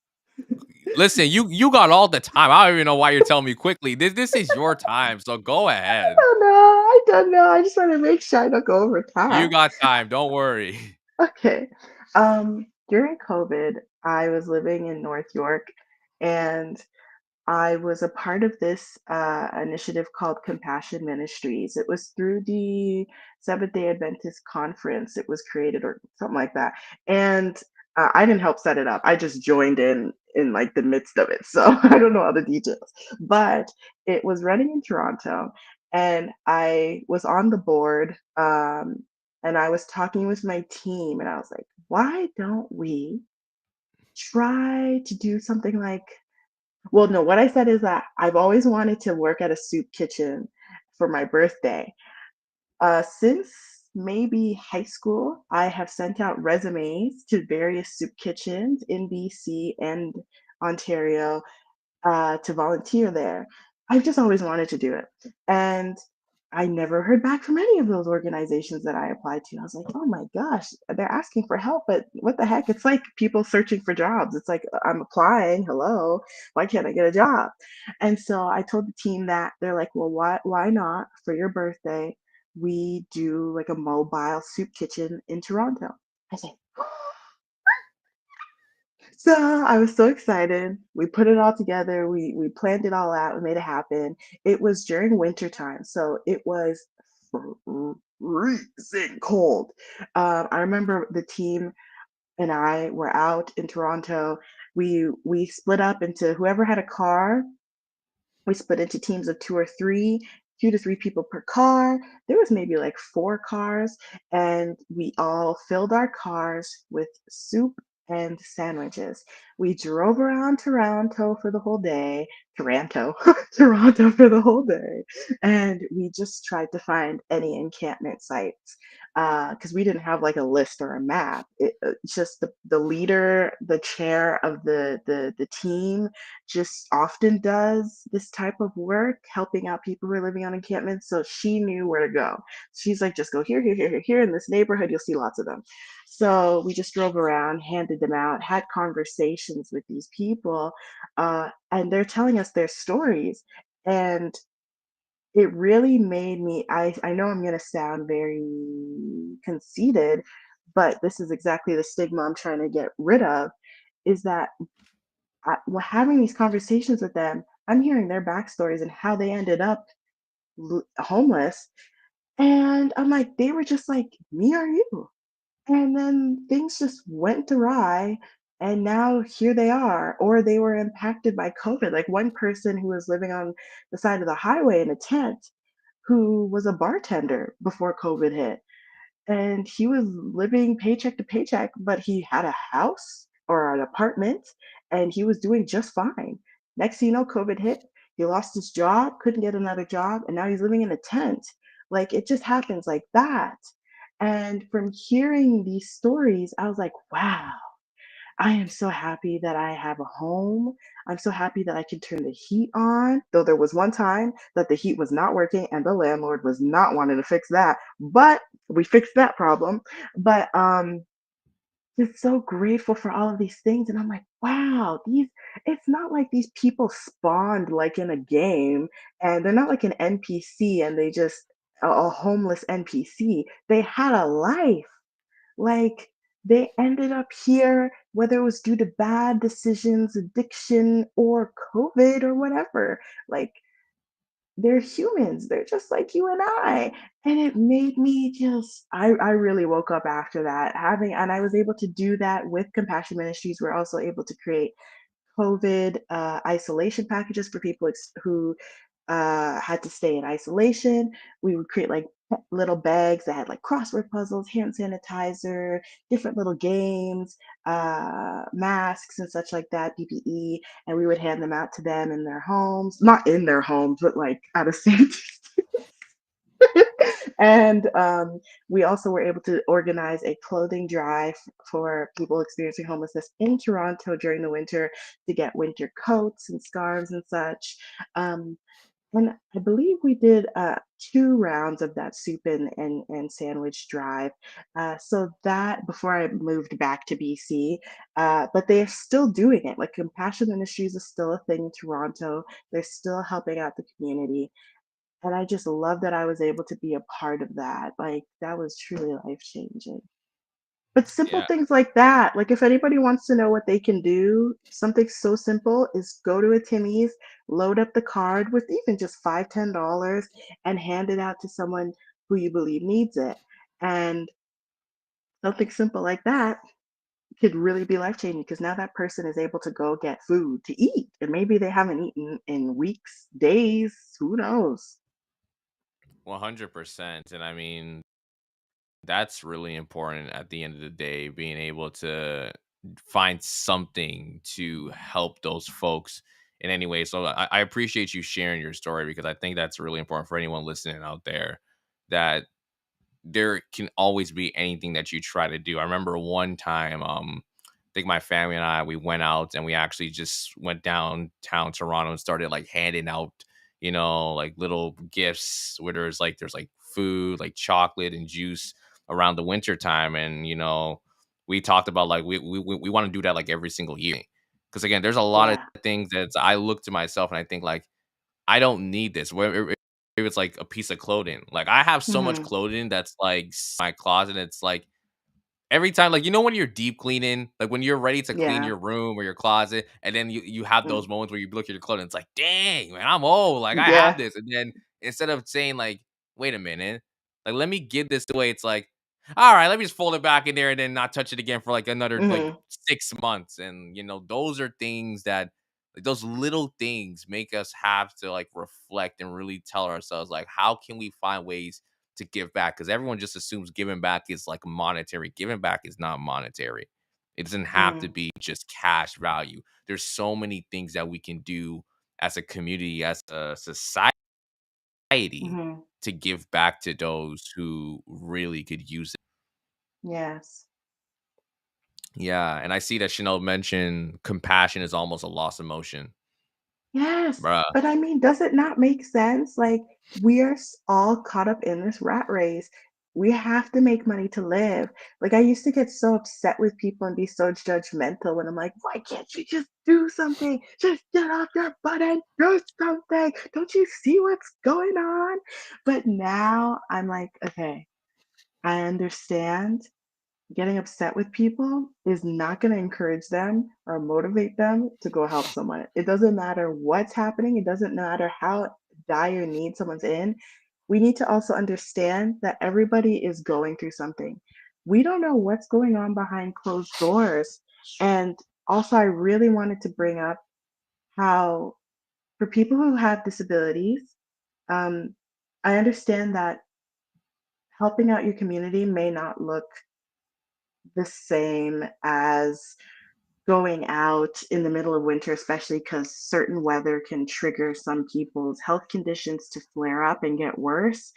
Listen, you got all the time. I don't even know why you're telling me quickly. This is your time, so go ahead. I don't know. I just want to make sure I don't go over You time. got time. Don't worry. Okay. During COVID, I was living in North York, and I was a part of this initiative called Compassion Ministries. It was through the Seventh Day Adventist Conference. It was created, or something like that. And I didn't help set it up. I just joined in like the midst of it. So I don't know all the details. But it was running in Toronto, and I was on the board. And I was talking with my team, and I was like, why don't we try to do something like, well, no, what I said is that I've always wanted to work at a soup kitchen for my birthday. Since maybe high school, I have sent out resumes to various soup kitchens in BC and Ontario, to volunteer there. I've just always wanted to do it. And I never heard back from any of those organizations that I applied to. I was like, oh my gosh, they're asking for help, but what the heck? It's like people searching for jobs. It's like, I'm applying, hello, why can't I get a job? And so I told the team that. They're like, well, why not for your birthday? We do like a mobile soup kitchen in Toronto. I said, so I was so excited. We put it all together. We planned it all out. We made it happen. It was during winter time, so it was freezing cold. I remember the team and I were out in Toronto. We split up into whoever had a car. We split into teams of 2 or 3, 2 to 3 people per car. There was maybe like 4 cars, and we all filled our cars with soup and sandwiches. We drove around Toronto for the whole day, Toronto, Toronto for the whole day, and we just tried to find any encampment sites, because we didn't have like a list or a map. It's just the leader, the chair of the team just often does this type of work, helping out people who are living on encampments. So she knew where to go. She's like, just go here, here, here, here, here in this neighborhood. You'll see lots of them. So we just drove around, handed them out, had conversations with these people, and they're telling us their stories. And it really made me, I know I'm going to sound very conceited, but this is exactly the stigma I'm trying to get rid of, is that well, having these conversations with them, I'm hearing their backstories and how they ended up homeless. And I'm like, they were just like, me or you. And then things just went awry. And now here they are, or they were impacted by COVID. Like one person who was living on the side of the highway in a tent, who was a bartender before COVID hit, and he was living paycheck to paycheck, but he had a house or an apartment and he was doing just fine. Next thing you know, COVID hit, he lost his job, couldn't get another job, and now he's living in a tent. Like it just happens like that. And from hearing these stories, I was like, wow, I am so happy that I have a home. I'm so happy that I can turn the heat on. Though there was one time that the heat was not working and the landlord was not wanting to fix that, but we fixed that problem. But just so grateful for all of these things, and I'm like, wow, these, it's not like these people spawned like in a game, and they're not like an NPC and they just a homeless NPC. They had a life, like, they ended up here, whether it was due to bad decisions, addiction, or COVID or whatever. Like, they're humans. They're just like you and I. And it made me just I really woke up after that having and I was able to do that with Compassion Ministries. We're also able to create COVID isolation packages for people who had to stay in isolation. We would create like little bags that had like crossword puzzles, hand sanitizer, different little games, masks and such like that, PPE, and we would hand them out to them in their homes, not in their homes, but like out of safety. And we also were able to organize a clothing drive for people experiencing homelessness in Toronto during the winter to get winter coats and scarves and such. Um, and I believe we did 2 rounds of that soup and sandwich drive. So that before I moved back to BC, but they are still doing it. Like Compassion Ministries is still a thing in Toronto. They're still helping out the community. And I just love that I was able to be a part of that. Like, that was truly life changing. But simple Yeah. things like that, like if anybody wants to know what they can do, something so simple is go to a Timmy's, load up the card with even just $5, $10 and hand it out to someone who you believe needs it. And something simple like that could really be life changing because now that person is able to go get food to eat. And maybe they haven't eaten in weeks, days, who knows? 100%. And I mean, that's really important at the end of the day, being able to find something to help those folks in any way. So I appreciate you sharing your story because I think that's really important for anyone listening out there, that there can always be anything that you try to do. I remember one time, I think my family and I, we went out and we actually just went downtown Toronto and started like handing out, like little gifts where there's like food, like chocolate and juice around the winter time. And, we talked about like we want to do that like every single year. Cause again, there's a lot of Yeah. things that I look to myself and I think like, I don't need this. Where if it's like a piece of clothing. Like I have so much Hmm. clothing that's like my closet. It's like every time, like when you're deep cleaning, like when you're ready to clean Yeah. your room or your closet, and then you have Mm. those moments where you look at your clothing, it's like, dang, man, I'm old. Like I have Yeah. this. And then instead of saying like, wait a minute, like let me give this away, it's like, all right, let me just fold it back in there and then not touch it again for like another like Hmm. 6 months. And those are things that like those little things make us have to like reflect and really tell ourselves like how can we find ways to give back, because everyone just assumes giving back is like monetary. Giving back is not monetary. It doesn't have to Hmm. be just cash value. There's so many things that we can do as a community, as a society, Hmm. to give back to those who really could use it. Yes. Yeah, and I see that Chanel mentioned compassion is almost a lost emotion, Yes, bruh. but I mean, does it not make sense? Like, we are all caught up in this rat race. We have to make money to live. Like, I used to get so upset with people and be so judgmental when I'm like, why can't you just do something? Just get off your butt and do something. Don't you see what's going on? But now I'm like, okay, I understand. Getting upset with people is not going to encourage them or motivate them to go help someone. It doesn't matter what's happening, it doesn't matter how dire need someone's in. We need to also understand that everybody is going through something. We don't know what's going on behind closed doors. And also, I really wanted to bring up how, for people who have disabilities, um, I understand that helping out your community may not look the same as going out in the middle of winter, especially because certain weather can trigger some people's health conditions to flare up and get worse,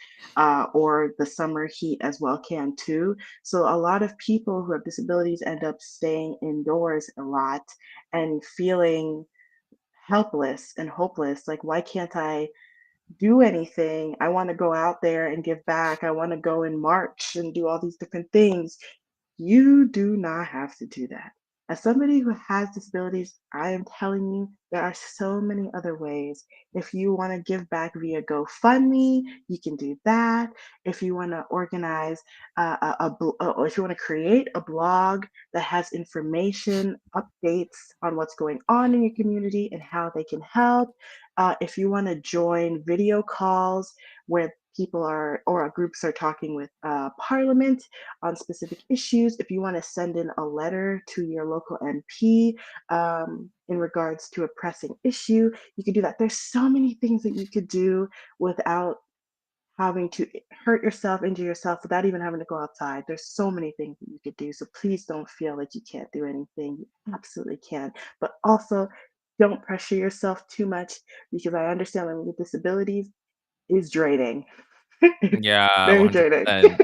or the summer heat as well can too. So, a lot of people who have disabilities end up staying indoors a lot and feeling helpless and hopeless. Like, why can't I do anything? I want to go out there and give back. I want to go and march and do all these different things. You do not have to do that. As somebody who has disabilities, I am telling you, there are so many other ways. If you want to give back via GoFundMe, you can do that. If you want to organize or if you want to create a blog that has information, updates on what's going on in your community and how they can help. If you want to join video calls where people are or groups are talking with Parliament on specific issues, if you want to send in a letter to your local MP in regards to a pressing issue, you could do that. There's so many things that you could do without having to hurt yourself, injure yourself without even having to go outside. There's so many things that you could do. So please don't feel like you can't do anything. You absolutely can. But also, don't pressure yourself too much because I understand living with disabilities is draining. Yeah, Very draining. 100%.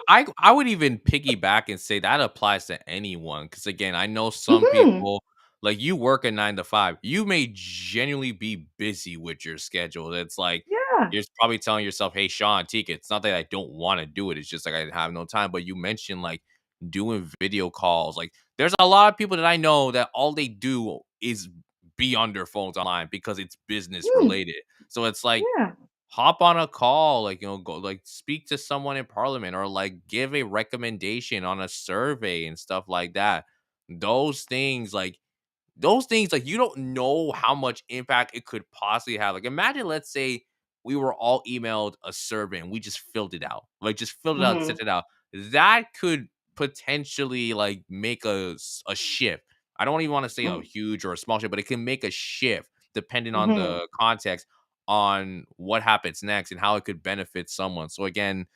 I would even piggyback and say that applies to anyone. Because again, I know some Mhm. people like, you work a 9 to 5. You may genuinely be busy with your schedule. It's like, Yeah. you're probably telling yourself, "Hey, Sean, Tika, it's not that I don't wanna do it, it's just like I have no time." But you mentioned, like, doing video calls. Like, there's a lot of people that I know that all they do is be on their phones online because it's business Mm, related. So it's like, yeah. hop on a call, like, go like speak to someone in parliament, or like give a recommendation on a survey and stuff like that. Those things like those things, you don't know how much impact it could possibly have. Like, imagine, let's say we were all emailed a survey and we just filled it out. Like, just filled it out, Mhm. sent it out. That could potentially like make a shift. I don't even want to say a Mm, huge or a small shift, but it can make a shift depending on mhm. the context on what happens next and how it could benefit someone. So again,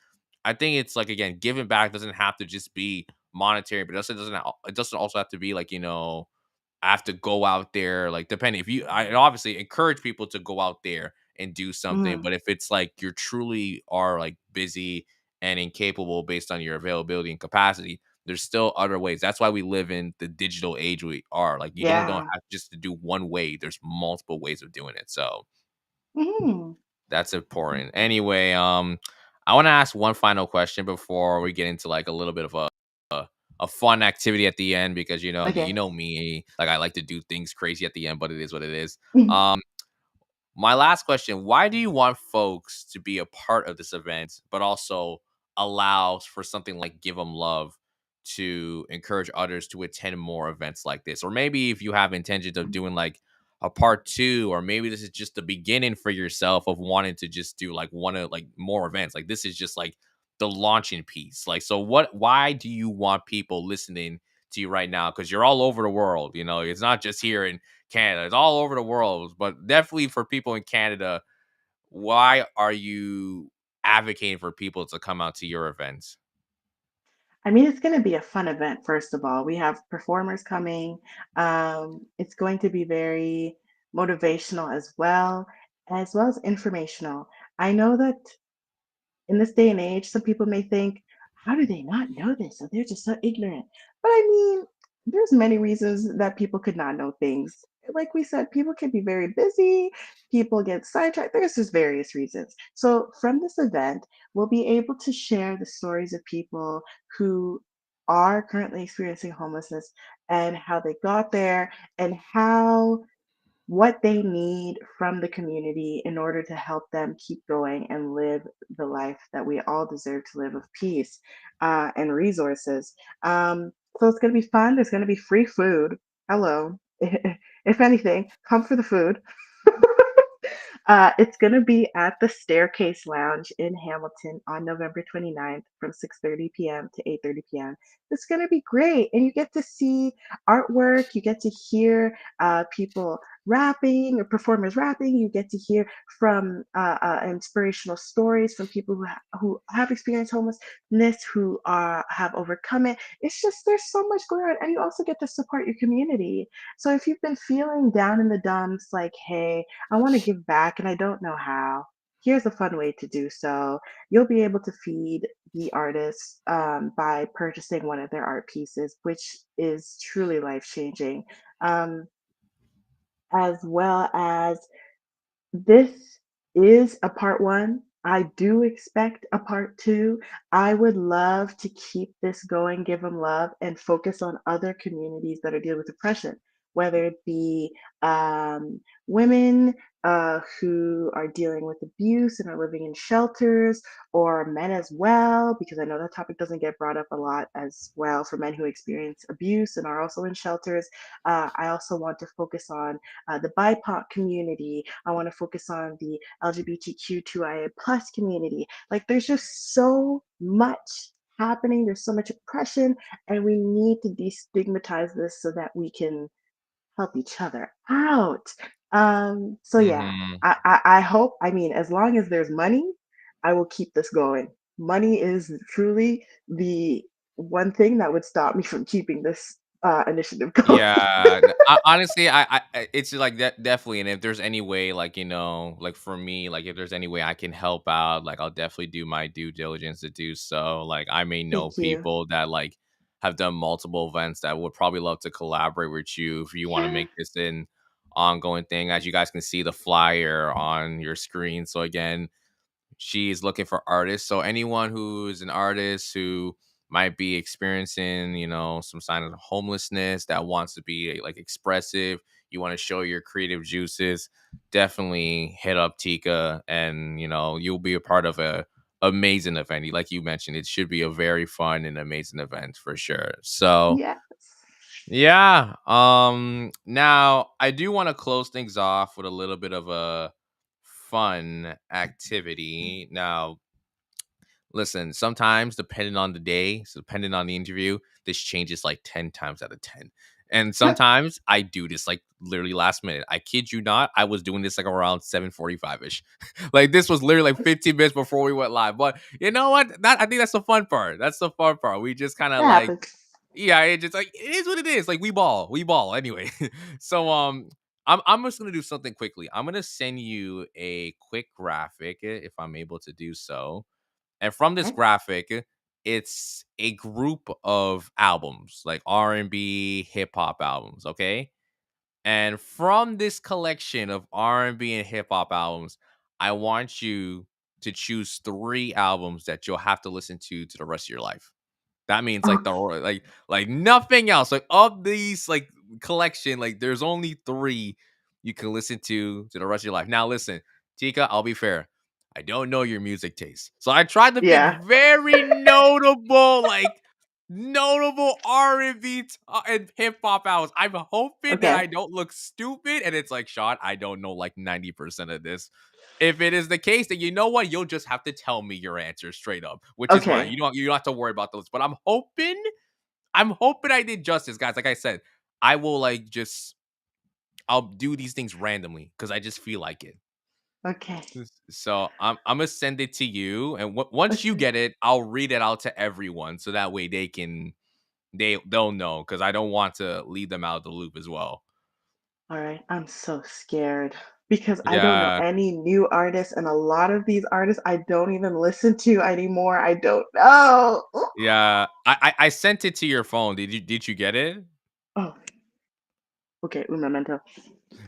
I think it's like, again, giving back doesn't have to just be monetary, but it doesn't also have to be like, I have to go out there, like, depending if you I obviously encourage people to go out there and do something, Mhm. but if it's like you're truly are like busy and incapable based on your availability and capacity, there's still other ways. That's why we live in the digital age we are. Like, you don't Yeah. have just to do one way. There's multiple ways of doing it. So Mhm. that's important. Anyway, I want to ask one final question before we get into like a little bit of a fun activity at the end, because you Okay. know me, like, I like to do things crazy at the end, but it is what it is. Mhm. Um, my last question: why do you want folks to be a part of this event, but also allows for something like Give 'em Love to encourage others to attend more events like this? Or maybe if you have intentions of doing like a part two, or maybe this is just the beginning for yourself of wanting to just do like one of like more events. Like, this is just like the launching piece. Like, so why do you want people listening to you right now? Because you're all over the world. It's not just here in Canada. It's all over the world, but definitely for people in Canada, why are you advocating for people to come out to your events? I mean, it's going to be a fun event, first of all. We have performers coming. It's going to be very motivational as well as informational. I know that in this day and age, some people may think, how do they not know this? Or they're just so ignorant. But I mean, there's many reasons that people could not know things. Like we said, people can be very busy, people get sidetracked. There's just various reasons. So from this event, we'll be able to share the stories of people who are currently experiencing homelessness and how they got there and how what they need from the community in order to help them keep going and live the life that we all deserve to live of peace and resources. So it's going to be fun. There's going to be free food. Hello. If anything, come for the food. It's going to be at the Staircase Lounge in Hamilton on November 29th from 6:30 p.m. to 8:30 p.m. It's going to be great. And you get to see artwork, you get to hear people rapping or performers rapping, you get to hear from inspirational stories from people who have experienced homelessness, who have overcome it. It's just, there's so much going on. And you also get to support your community. So if you've been feeling down in the dumps, like, hey, I want to give back and I don't know how. Here's a fun way to do so. You'll be able to feed the artists by purchasing one of their art pieces, which is truly life changing. Um, as well as this is a part one. I do expect a part two. I would love to keep this going, give them love, and focus on other communities that are dealing with depression, whether it be women who are dealing with abuse and are living in shelters, or men as well, because I know that topic doesn't get brought up a lot as well for men who experience abuse and are also in shelters. I also want to focus on the BIPOC community. I want to focus on the LGBTQ2IA plus community. Like there's just so much happening. There's so much oppression, and we need to destigmatize this so that we can help each other out. So yeah, Mhm. I hope. I mean, as long as there's money, I will keep this going. Money is truly the one thing that would stop me from keeping this initiative going. Yeah, honestly, it's like definitely, and if there's any way, like like for me, like if there's any way I can help out, like I'll definitely do my due diligence to do so. Like I may know Thank you. people that like have done multiple events that would probably love to collaborate with you if you want to Yeah. make this an ongoing thing. As you guys can see the flyer on your screen. So again, she's looking for artists. So anyone who's an artist who might be experiencing, some sign of homelessness that wants to be like expressive, you want to show your creative juices, definitely hit up Tika and you'll be a part of a amazing event. Like you mentioned, it should be a very fun and amazing event for sure. So Yes. yeah. Now I do want to close things off with a little bit of a fun activity. Now, listen, sometimes depending on the day, so depending on the interview, this changes like 10 times out of 10. And sometimes I do this like literally last minute. I kid you not, I was doing this like around 7:45ish. Like this was literally like 15 minutes before we went live. But you know what? That I think that's the fun part. That's the fun part. We just kind of That like happens. yeah, it just like it is what it is. Like we ball anyway. So I'm just gonna do something quickly. I'm gonna send you a quick graphic if I'm able to do so. And from this Okay. graphic, it's a group of albums, like R&B, hip hop albums, okay? And from this collection of R&B and hip hop albums, I want you to choose 3 albums that you'll have to listen to the rest of your life. That means like the Okay. like nothing else. Like of these like collection, like there's only 3 you can listen to the rest of your life. Now listen, Tika, I'll be fair. I don't know your music taste. So I tried to pick Yeah. very notable R&B and hip hop albums. I'm hoping that Okay. I don't look stupid and it's like, Sean, I don't know like 90% of this. If it is the case, then you know what? You'll just have to tell me your answer straight up, which is fine. Okay. You don't have to worry about those. But I'm hoping I did justice, guys. Like I said, I will I'll do these things randomly because I just feel like it. Okay. So I'm gonna send it to you, and once you Okay. get it, I'll read it out to everyone so that way they'll know because I don't want to leave them out of the loop as well. All right. I'm so scared because I don't know Yeah, any new artists, and a lot of these artists I don't even listen to anymore. I don't know. Ooh. yeah. I sent it to your phone. Did you get it? Oh, okay. Un momento.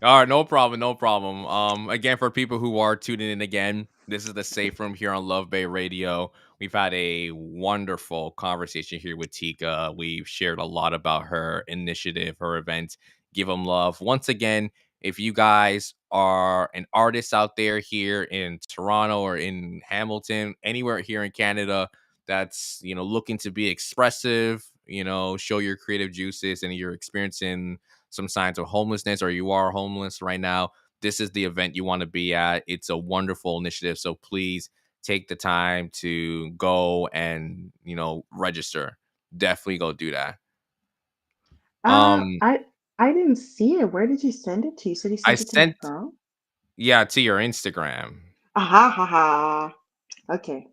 All right, no problem, no problem. Again, for people who are tuning in again, this is the Safe Room here on Love Bay Radio. We've had a wonderful conversation here with Tika. We've shared a lot about her initiative, her event, Give Them Love. Once again, if you guys are an artist out there here in Toronto or in Hamilton, anywhere here in Canada that's, looking to be expressive, show your creative juices and you're experiencing some signs of homelessness or you are homeless right now, this is the event you want to be at. It's a wonderful initiative. So please take the time to go and, register. Definitely go do that. Uh, Um, I I didn't see it. Where did you send it to? You said you I sent it to my sent, phone. yeah, to your Instagram. Aha, ha, ha. Okay.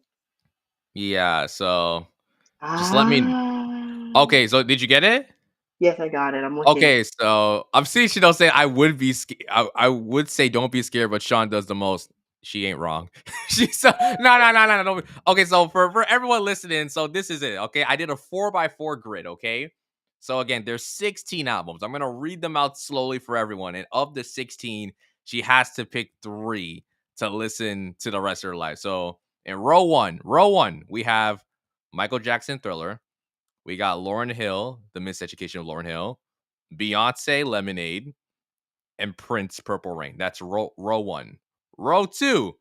Yeah. So just let me, Ah. okay. So did you get it? Yes, I got it. I'm looking. Okay, so I'm seeing she don't say I would be I would say don't be scared, but Sean does the most. She ain't wrong. She's no. Okay, so for everyone listening, so this is it. Okay, I did a 4x4 grid. Okay, so again, there's 16 albums. I'm gonna read them out slowly for everyone, and of the 16, she has to pick 3 to listen to the rest of their life. So in row one, we have Michael Jackson Thriller. We got Lauren Hill, The Miseducation of Lauren Hill, Beyonce Lemonade, and Prince Purple Rain. That's row one. Row two,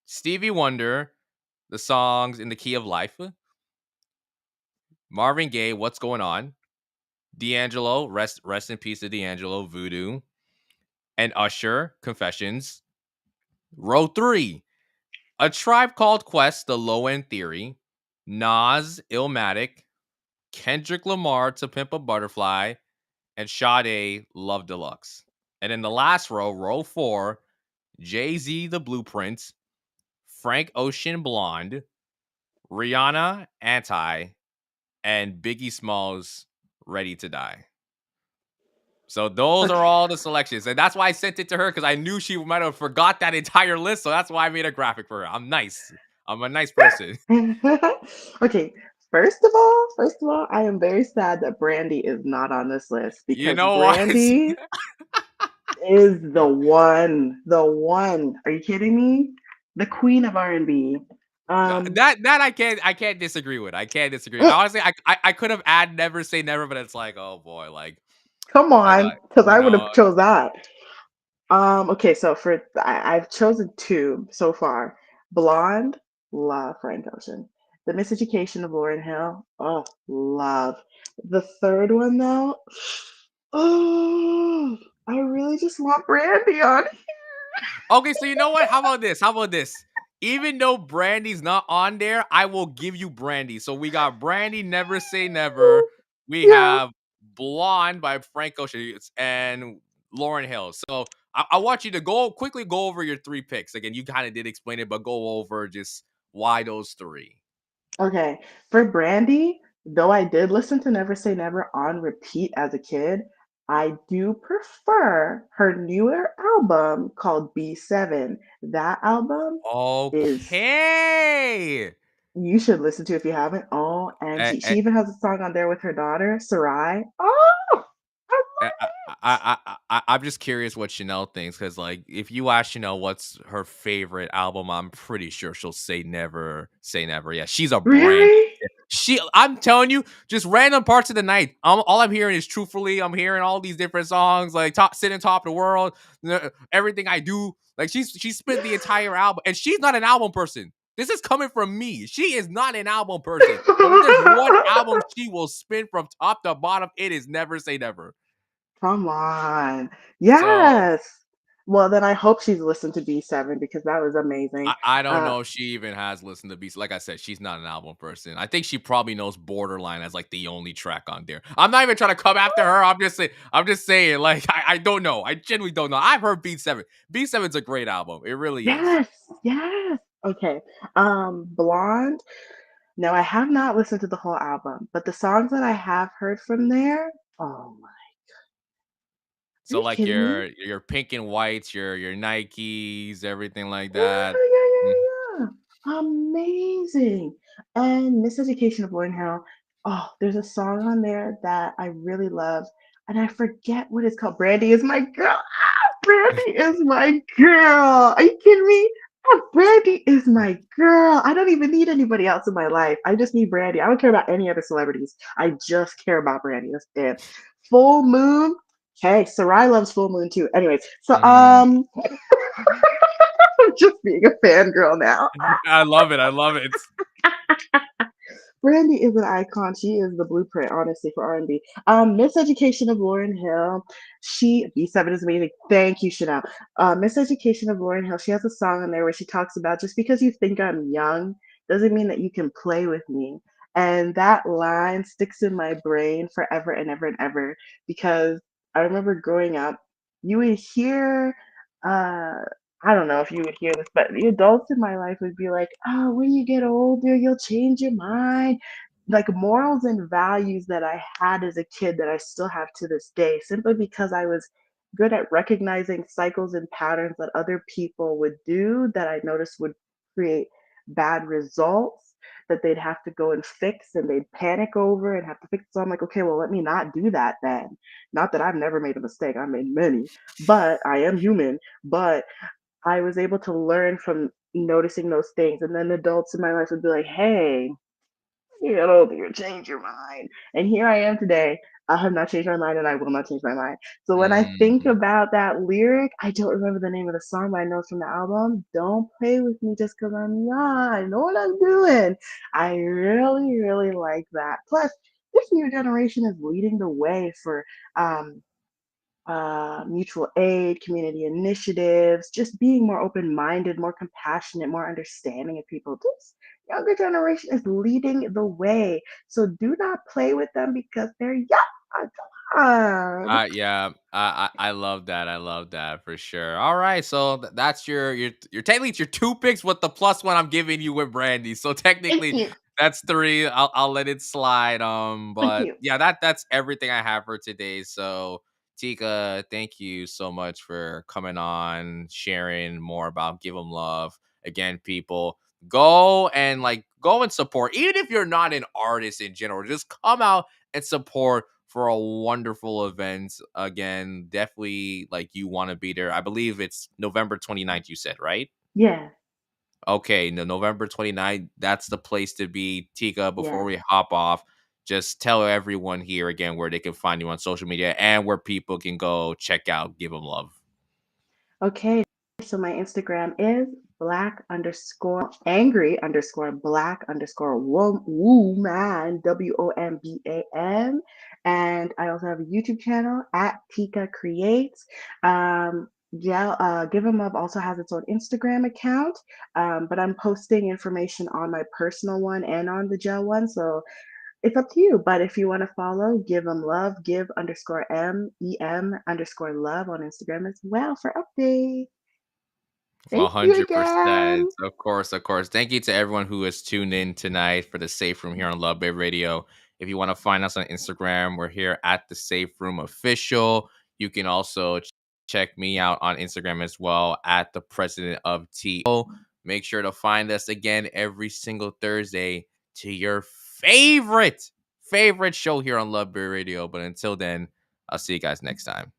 Stevie Wonder, the songs in the key of life. Marvin Gaye, What's Going On? D'Angelo, rest in peace to D'Angelo, Voodoo, and Usher, Confessions. Row three, A Tribe Called Quest, The Low End Theory, Nas, Illmatic, Kendrick Lamar, To Pimp a Butterfly, and Sade, Love Deluxe. And in the last row, row four, Jay Z, The Blueprint, Frank Ocean, Blonde, Rihanna, Anti, and Biggie Smalls, Ready to Die. So those are Okay. all the selections, and that's why I sent it to her because I knew she might have forgot that entire list. So that's why I made a graphic for her. I'm nice. I'm a nice person. Okay, first of all, I am very sad that Brandy is not on this list You because know what? Brandy is the one, the one. Are you kidding me? The queen of R&B. Um, That I can't disagree with. I can't disagree. mm, Honestly, I could have add Never Say Never, but it's like, oh boy, like Come I on, got because you I would know have chose that. Okay, so I've chosen two so far. Blonde, love Frank Ocean. The Miseducation of Lauryn Hill, oh, love. The third one though, oh, I really just want Brandy on. Okay, so you know what? How about this? How about this? Even though Brandy's not on there, I will give you Brandy. So we got Brandy, Never Say Never. We Yeah. have Blonde by Frank Ocean and Lauren Hill. So I want you to quickly go over your three picks. Again, you kind of did explain it, but go over just why those three. Okay, for Brandy, though I did listen to Never Say Never on repeat as a kid, I do prefer her newer album called B7. That album is Okay. you should listen to if you haven't. OMG. Eh, She even has a song on there with her daughter, Sarai. Oh, I I, I, love it. I'm just curious what Chanel thinks because, like, if you ask Chanel what's her favorite album, I'm pretty sure she'll say Never Say Never. Yeah, she's a Brandy. Really? I'm telling you, just random parts of the night. All I'm hearing is truthfully. I'm hearing all these different songs, like sitting top of the world, everything I do. Like she spent the entire album, and she's not an album person. This is coming from me. She is not an album person. But if there's one album she will spin from top to bottom, it is Never Say Never. Come on. So Yes. Well, then I hope she's listened to B7 because that was amazing. I don't Uh, know if she even has listened to Beast. Like I said, she's not an album person. I think she probably knows Borderline as like the only track on there. I'm not even trying to come after her. I'm just saying, like, I don't know. I genuinely don't know. I've heard Beat 7. Beat 7's a great album. It really is. yes, yes. Okay. Blonde. No, I have not listened to the whole album, but the songs that I have heard from there, oh my, are So you like kidding me? your pink and whites, your Nikes, everything like Yeah, that. yeah, Mm. yeah, yeah. Amazing. And Miseducation of Lauryn Hill. Oh, there's a song on there that I really love, and I forget what it's called. Brandy is my girl. Ah, Brandy is my girl. Are you kidding me? Ah, Brandy is my girl. I don't even need anybody else in my life. I just need Brandy. I don't care about any other celebrities. I just care about Brandy. That's it. Full Moon. Hey, Sarai loves Full Moon too. Anyways, so Mm. I'm just being a fangirl now. I love it. I love it. Brandy is an icon. She is the blueprint, honestly, for R&B. Miseducation of Lauryn Hill. She B7 is amazing. Thank you, Chanel. Miseducation of Lauryn Hill. She has a song in there where she talks about just because you think I'm young doesn't mean that you can play with me. And that line sticks in my brain forever and ever and ever because I remember growing up, you would hear uh I don't know if you would hear this, but the adults in my life would be like, "Oh, when you get older, you'll change your mind." Like morals and values that I had as a kid that I still have to this day, simply because I was good at recognizing cycles and patterns that other people would do that I noticed would create bad results that they'd have to go and fix and they'd panic over and have to fix. So I'm like, okay, well, let me not do that then. Not that I've never made a mistake, I've made many, but I am human. But I was able to learn from noticing those things. And then adults in my life would be like, hey, you don't think you change your mind. And here I am today. I have not changed my mind and I will not change my mind. So when I think Mm. about that lyric, I don't remember the name of the song, but I know it's from the album. Don't play with me just because I'm young. I know what I'm doing. I really, really like that. Plus, this new generation is leading the way for um, mutual aid, community initiatives, just being more open minded, more compassionate, more understanding of people. This younger generation is leading the way. So do not play with them because they're young. Come on. Yeah, I love that. I love that for sure. All right, so that's your technically it's your two picks with the plus one I'm giving you with Brandy. So Thank technically you. that's three. I'll let it slide. Thank But you. yeah, that's everything I have for today. So Tika, thank you so much for coming on, sharing more about Give 'em Love. Again, people, go and support. Even if you're not an artist in general, just come out and support for a wonderful event. Again, definitely like you want to be there. I believe it's November 29th, you said, right? Yeah. Okay, no, November 29th, that's the place to be. Tika, before Yes. we hop off, just tell everyone here again where they can find you on social media and where people can go check out Give Them Love. Okay, so my Instagram is black underscore angry underscore black underscore woman, WOMBAN. And I also have a YouTube channel at Tika Creates. Yeah, Give 'em Love also has its own Instagram account, but I'm posting information on my personal one and on the gel one. So it's up to you. But if you want to follow, give them love, give underscore MEM underscore love on Instagram as well for updates. Thank you 100%. again. Of course, of course. Thank you to everyone who has tuned in tonight for the Safe Room here on Love Bay Radio. If you want to find us on Instagram, we're here at the Safe Room Official. You can also check me out on Instagram as well at the President of TO. Make sure to find us again every single Thursday to your favorite show here on Love Bay Radio. But until then, I'll see you guys next time.